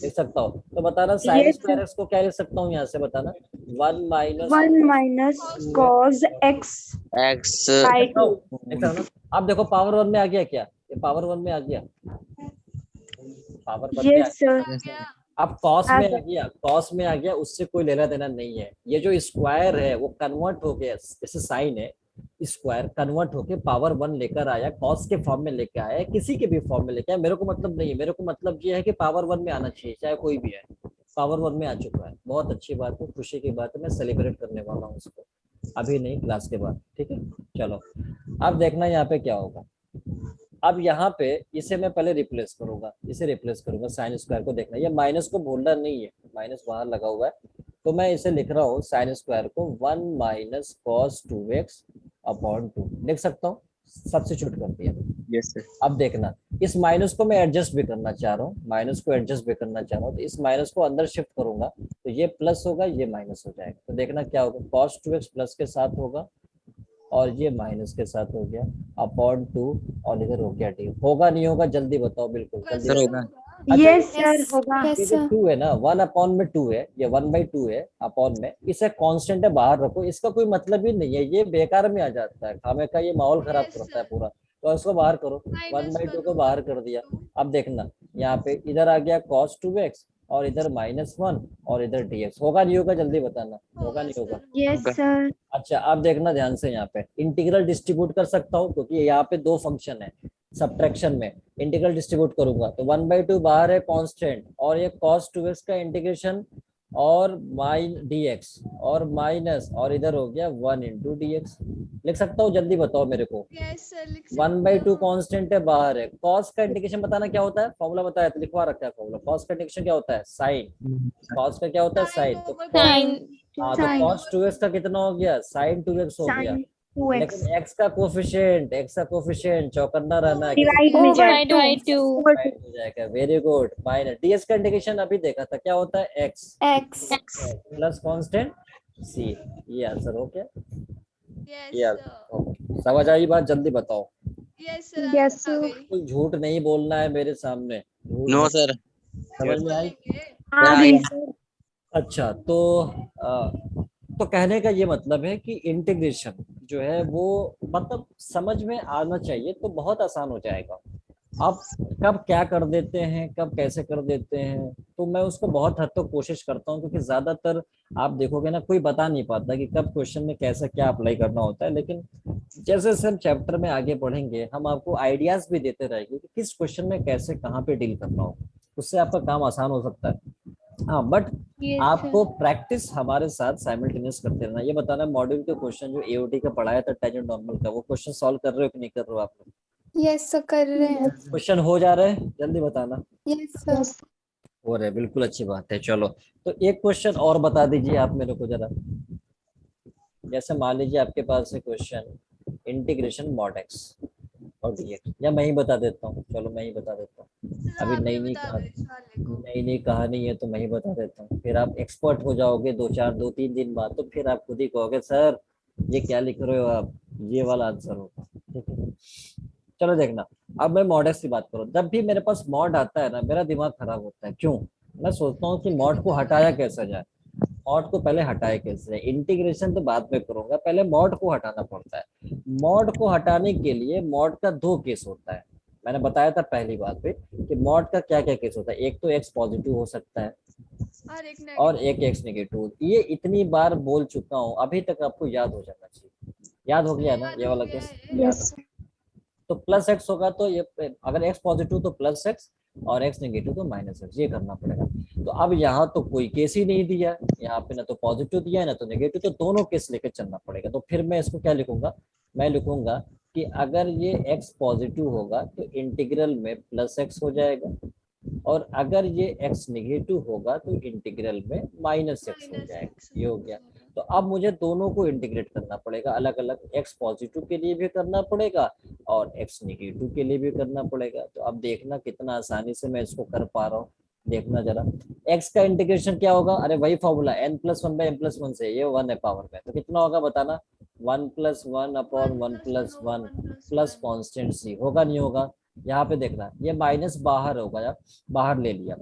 लिख सकता हूँ, तो बताना साइन Yes, स्क्वायर एक्स को क्या लिख सकता हूँ यहाँ से, बताना 1 minus 1 minus cos x X. by 2. ना। अब देखो पावर 1 में आ गया क्या, ये पावर 1 में आ गया, पावर 1 में आ Yes, sir. गया। अब कॉस में आ गया, उससे कोई लेना देना नहीं है। ये जो स्क्वायर है वो कन्वर्ट हो गया, जैसे साइन है, स्क्वायर कन्वर्ट होके पावर 1 लेकर आया, कॉस के फॉर्म में लेकर आया, किसी के भी फॉर्म में लेकर आया, मेरे को मतलब नहीं है, मेरे को मतलब ये है कि पावर 1 में आना चाहिए, चाहे कोई भी है, पावर 1 में आ चुका है, बहुत अच्छी बात है, खुशी की बात है, मैं सेलिब्रेट करने वाला हूँ उसको, अभी नहीं, क्लास के बाद, ठीक है। चलो अब देखना यहाँ पे क्या होगा, अब यहाँ पे इसे मैं पहले रिप्लेस करूंगा, साइन स्क्वायर को देखना, ये माइनस को भूलना नहीं है, माइनस बाहर लगा हुआ है, तो मैं इसे लिख रहा हूँ साइन स्क्वायर को 1 माइनस कॉस 2x अपॉन 2 लिख सकता हूँ, सब्स्टिट्यूट कर दिया। Yes sir. अब देखना इस माइनस को मैं एडजस्ट भी करना चाह रहा हूँ, माइनस को एडजस्ट भी करना चाह रहा हूँ, तो इस माइनस को अंदर शिफ्ट करूंगा तो ये प्लस होगा, ये माइनस हो जाएगा। तो देखना क्या होगा, cos 2x प्लस के साथ होगा और ये माइनस के साथ हो गया अपॉन 2 और इधर हो गया डी। होगा नहीं होगा जल्दी बताओ, बिल्कुल जल्दी सर बताओ। होगा। अच्छा, Yes, sir. होगा. Yes, ये जो sir. 2 है ना, 1 अपॉन में 2 है, ये 1/2 है अपॉन में, इसे कांस्टेंट है बाहर रखो, इसका कोई मतलब ही नहीं है, ये बेकार में आ जाता है, खामे का ये माहौल खराब करता है पूरा। तो इसको बाहर करो, 1/2 को बाहर कर दिया। अब देखना यहाँ पे इधर आ गया cos 2x और इधर -1 और इधर dx। होगा नहीं होगा जल्दी बताना, होगा नहीं होगा। Yes, sir. अच्छा अब देखना ध्यान से, यहाँ पे इंटीग्रल डिस्ट्रीब्यूट कर सकता हूँ क्योंकि यहाँ पे दो फंक्शन है, सब्ट्रैक्शन में इंटीग्रल डिस्ट्रीब्यूट करूंगा तो 1/2 बाहर है कांस्टेंट और ये cos 2x का इंटीग्रेशन और dx और माइनस और इधर हो गया 1 × dx। लिख सकता हूँ जल्दी बताओ मेरे को। 1/2 कांस्टेंट है बाहर है, cos का इंटीग्रेशन बताना क्या होता है, फॉर्मूला बताया तो लिखवा रखा है फॉर्मूला। cos का इंटीग्रेशन क्या होता है, साइन। cos का क्या होता है, साइन। तो Sin. हाँ तो Sin. cos 2x का कितना हो गया, sin 2x हो गया। Sin 2x. लेकिन x का कोफिशिएंट चौकन्ना रहना है, Divide में Divide जाए. by 2. डिवाइड हो जाएगा। Very good. माइनस ds का इंटीग्रेशन अभी देखा था, क्या होता है, x X. Plus constant c। ये आंसर हो गया, ये Yes, आंसर ओके। समझ आई बात, जल्दी बताओ। yes, Yes, sir. कोई झूठ नहीं बोलना है मेरे सामने, झूठ No नहीं- sir. समझ में आई। हाँ Right. भी sir. अच्छा तो कहने का ये मतलब है कि इंटीग्रेशन जो है वो मतलब समझ में आना चाहिए तो बहुत आसान हो जाएगा। अब कब क्या कर देते हैं, कब कैसे कर देते हैं, तो मैं उसको बहुत हद तक कोशिश करता हूँ क्योंकि ज्यादातर आप देखोगे ना कोई बता नहीं पाता कि कब क्वेश्चन में कैसा क्या अप्लाई करना होता है। लेकिन जैसे जैसे हम चैप्टर में आगे बढ़ेंगे हम आपको आइडियाज भी देते रहेंगे कि किस क्वेश्चन में कैसे कहाँ पे डील करना हो, उससे आपका काम आसान हो सकता है। हाँ बट Yes, आपको sir. प्रैक्टिस हमारे साथ साइमल्टेनियस करते रहना। ये बताना मॉड्यूल के क्वेश्चन जो एओडी का पढ़ाया था टेंजेंट नॉर्मल का, वो क्वेश्चन सॉल्व कर रहे हो कि नहीं कर रहे हो आप लोग? Yes, sir. कर रहे हैं. क्वेश्चन हो जा रहे हैं, जल्दी बताना। Yes, sir. हो रहे, बिल्कुल अच्छी बात है। चलो तो एक क्वेश्चन और बता दीजिए आप मेरे को जरा। जैसे मान लीजिए आपके पास है क्वेश्चन इंटीग्रेशन मॉड एक्स और dx, या मैं ही बता देता हूँ, चलो मैं ही बता देता हूँ। अभी नई नई कहानी है तो मैं ही बता देता हूँ, फिर आप एक्सपर्ट हो जाओगे 2-3 दिन बाद, तो फिर आप खुद ही कहोगे सर ये क्या लिख रहे हो आप, ये वाला आंसर होगा। ठीक है चलो देखना, अब मैं मॉड एक्स की बात करूँ। जब भी मेरे पास मॉड आता है ना मेरा दिमाग खराब होता है। क्यों? मैं सोचता हूँ कि मॉड को हटाया कैसे जाए, मॉड को पहले हटाए कैसे। इंटीग्रेशन तो बाद में करूंगा, पहले मॉड को हटाना पड़ता है। मॉड को हटाने के लिए मॉड का दो केस होता है, मैंने बताया था पहली बात पे कि मॉड का क्या क्या केस होता है। एक तो एक्स पॉजिटिव हो सकता है और एक एक्स नेगेटिव। ये इतनी बार बोल चुका हूँ, अभी तक आपको याद हो जाना चाहिए। याद हो गया ना ये वाला केस? Yes. तो प्लस एक्स होगा तो ये, अगर एक्स पॉजिटिव तो प्लस एक्स और एक्स नेगेटिव तो माइनस एक्स, ये करना पड़ेगा। तो अब यहाँ तो कोई केस ही नहीं दिया, यहाँ पे ना तो पॉजिटिव दिया है ना तो नेगेटिव, तो दोनों केस लेकर चलना पड़ेगा। तो फिर मैं इसको क्या लिखूंगा, मैं लिखूंगा कि अगर ये एक्स पॉजिटिव होगा तो इंटीग्रल में प्लस एक्स हो जाएगा और अगर ये एक्स नेगेटिव होगा तो इंटीग्रल में माइनस एक्स हो जाएगा। ये हो गया। तो अब मुझे दोनों को इंटीग्रेट करना पड़ेगा अलग अलग, एक्स पॉजिटिव के लिए भी करना पड़ेगा और एक्स नेगेटिव के लिए भी करना पड़ेगा। तो अब देखना कितना आसानी से मैं इसको कर पा रहा हूँ, देखना जरा। एक्स का इंटीग्रेशन क्या होगा, अरे वही फॉर्मूला n+1/m+1 से, ये 1 है पावर में, तो कितना होगा बताना, 1+1/1+1 प्लस कॉन्स्टेंट सी। होगा नहीं होगा? यहाँ पे देखना ये माइनस बाहर होगा, यार बाहर ले लिया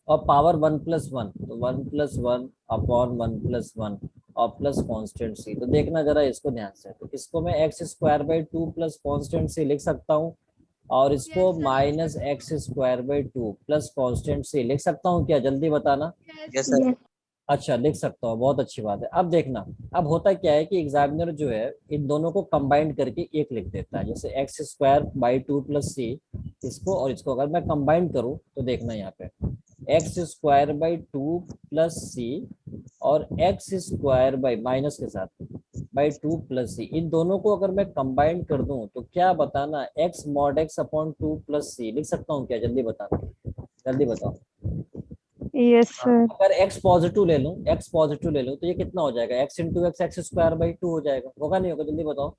और पावर 1+1 तो 1+1/1+1 और प्लस कांस्टेंट सी। तो देखना जरा इसको ध्यान से, तो इसको मैं x²/2 प्लस कांस्टेंट सी लिख सकता हूँ और इसको -x²/2 प्लस कांस्टेंट सी लिख सकता हूँ क्या, जल्दी बताना। Yes sir. Yes. अच्छा लिख सकता हूँ, बहुत अच्छी बात है। अब देखना, अब होता क्या है कि एग्जामिनर जो है इन दोनों को कंबाइंड करके एक लिख देता है, जैसे x²/2 + c, इसको और इसको अगर मैं कंबाइंड करूँ तो देखना यहाँ पे x²/2 + c और x² माइनस के साथ /2 + c, इन दोनों को अगर मैं कंबाइंड कर दूं तो क्या बताना, x mod x/2 + c लिख सकता हूँ क्या, जल्दी बताना, जल्दी बताओ। Yes, sir. अगर x पॉजिटिव ले लूं, x पॉजिटिव ले लूं तो ये कितना हो जाएगा, x × x x²/2 हो जाएगा। होगा नहीं होगा, जल्दी बताओ।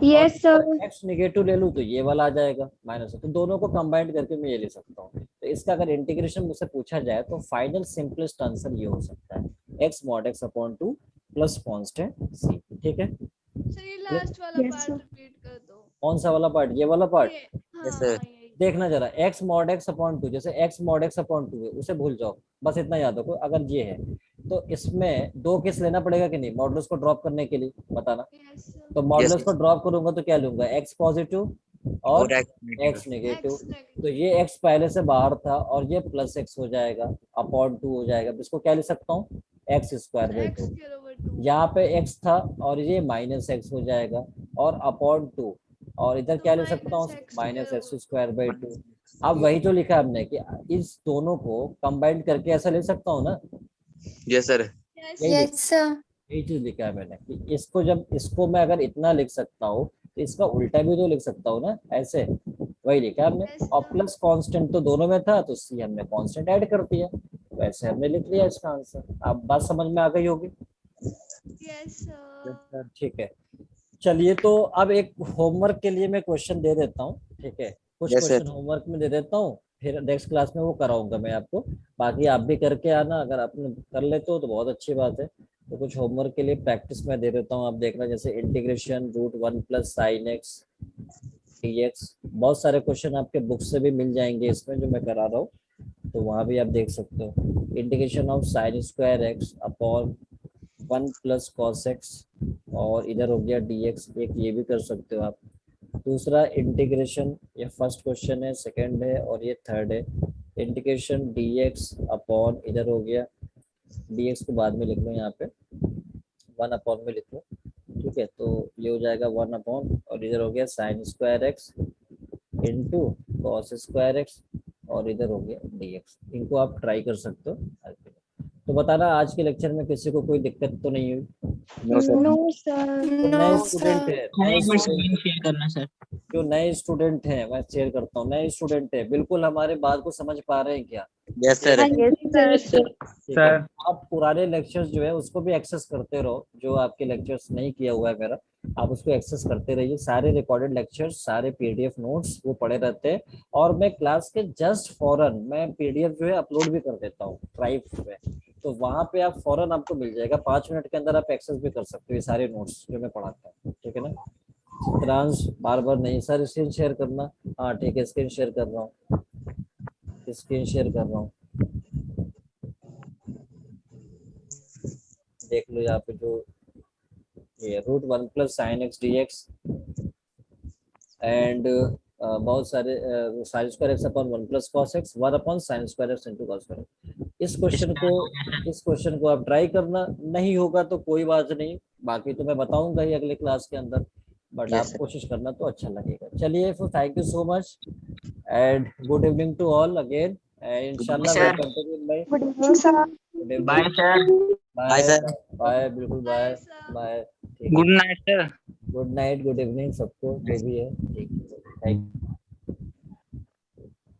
यस सर एक्स नेगेटिव ले लूँ तो ये वाला आ जाएगा माइनस, तो दोनों को कंबाइन करके मैं ये ले सकता हूँ। तो इसका अगर इंटीग्रेशन मुझसे पूछा जाए तो फाइनल सिंपलेस्ट आंसर ये हो सकता है x mod x upon 2 plus constant c। ठीक है, सर ये लास्ट वाला Yes, पार्ट sir. रिपीट कर दो। कौन सा वाला पार्ट? ये वाला पार्ट। ये Yes, sir. हाँ यही। देखना जरा, x mod x अपॉन 2, जैसे x mod x अपॉन 2 है उसे भूल जाओ, बस इतना याद रखो। अगर ये है तो इसमें दो केस लेना पड़ेगा कि नहीं मॉडुलस को ड्रॉप करने के लिए, बताना। Yes, sir. तो मॉडुलस Yes, को ड्रॉप करूंगा तो क्या लूंगा? x पॉजिटिव और और x नेगेटिव। X negative. तो ये x पहले से बाहर था और ये प्लस x हो जाएगा अपॉन 2 हो जाएगा। इसको क्या लिख सकता हूँ? x square by X 2। square over 2. यहाँ पे x था और ये माइनस x हो जाएगा और अपॉन 2, और इधर क्या लिख सकता हूँ? Minus x square by 2। अब वही जो लिखा हमने कि इस दोनों को कंबाइन करके ऐसा ले सकता हूँ ना, yes sir, Yes. यही Yes, sir. यही चीज लिखा है मैंने कि इसको जब इसको मैं अगर इतना लिख सकता हूँ तो इसका उल्टा भी तो लिख सकता हूँ ना, ऐसे। वही लिखा है हमने। Yes, और sir. प्लस कांस्टेंट तो दोनों में था तो सी हमने कांस्टेंट ऐड कर दिया, वैसे हमने लिख लिया इसका आंसर। अब बात समझ में आ गई होगी। Yes, sir. ठीक है, चलिए तो अब एक होमवर्क के लिए मैं क्वेश्चन दे देता हूँ। ठीक है, कुछ Yes, sir. क्वेश्चन होमवर्क में दे देता हूँ, फिर नेक्स्ट क्लास में वो कराऊंगा मैं आपको। बाकी आप भी करके आना, अगर आपने कर लेते हो तो बहुत अच्छी बात है। तो कुछ होमवर्क के लिए प्रैक्टिस में दे देता हूँ, आप देखना। जैसे integration root 1 plus sine x dx, बहुत सारे क्वेश्चन आपके बुक से भी मिल जाएंगे इसमें जो मैं करा रहा हूँ, तो वहाँ भी आप देख सकते हो। Integration of sine square x upon 1 plus cos x, और इधर हो गया dx, एक ये भी कर सकते हो आप। दूसरा इंटीग्रेशन, ये फर्स्ट क्वेश्चन है, सेकंड है और ये थर्ड है। इंटीग्रेशन dx अपॉन, इधर हो गया dx को बाद में लिख लो, यहाँ पे 1 अपॉन में लिख लो। ठीक है, तो ये हो जाएगा 1 अपॉन, और इधर हो गया sign square x into cos square x, और इधर हो गया dx। इनको आप ट्राई कर सकते हो। तो बताना आज के लेक्चर में किसी को कोई दिक्कत तो नहीं हुई? no sir, नो सर तो No, नए स्टूडेंट sir. है, सर नए एक मिनट स्टूडेंट, स्क्रीन शेयर करना सर। जो नए स्टूडेंट हैं मैं शेयर करता हूँ। नए स्टूडेंट है, बिल्कुल हमारे बात को समझ पा रहे हैं क्या? yes sir, यस सर ठीक है, आप पुराने लेक्चर्स जो है उसको भी एक्सेस करते रहो। जो आपके लेक्चर्स नहीं किया हुआ है मेरा, आप उसको एक्सेस करते रहिए। सारे रिकॉर्डेड लेक्चर्स, सारे पीडीएफ नोट्स वो पड़े रहते हैं, और मैं क्लास के जस्ट फौरन मैं पीडीएफ जो है अपलोड भी कर देता हूँ ड्राइव पे, तो वहाँ पे आप फौरन आपको मिल जाएगा। 5 मिनट के अंदर आप एक्सेस भी कर सकते हो ये सारे नोट्स जो मैं पढ़ाता हूँ। ठीक है ना? चित्रांश बार बार नहीं सर, स्क्रीन शेयर करना। हाँ ठीक है, स्क्रीन शेयर कर रहा हूँ, स्क्रीन शेयर कर रहा हूँ, देख लो यहाँ पे जो ये root 1 plus sine x d x and बहुत सारे sine square x upon 1 plus cos x 1 upon sine square x into cos square. इस क्वेश्चन को आप ट्राई करना, नहीं होगा तो कोई बात नहीं, बाकी तो मैं बताऊंगा ही अगले क्लास के अंदर, बट Yes, आप sir. कोशिश करना तो अच्छा लगेगा। चलिए, फिर thank you so much and good evening to all again, and इंशाल्लाह sir. Welcome to bye. Good evening sir good bye evening, sir, Bye, sir. Bye, बिल्कुल बाय Bye, sir. बाय। ठीक है, good night sir. Good night, good evening सबको जो भी है। ठीक है, थैंक यू।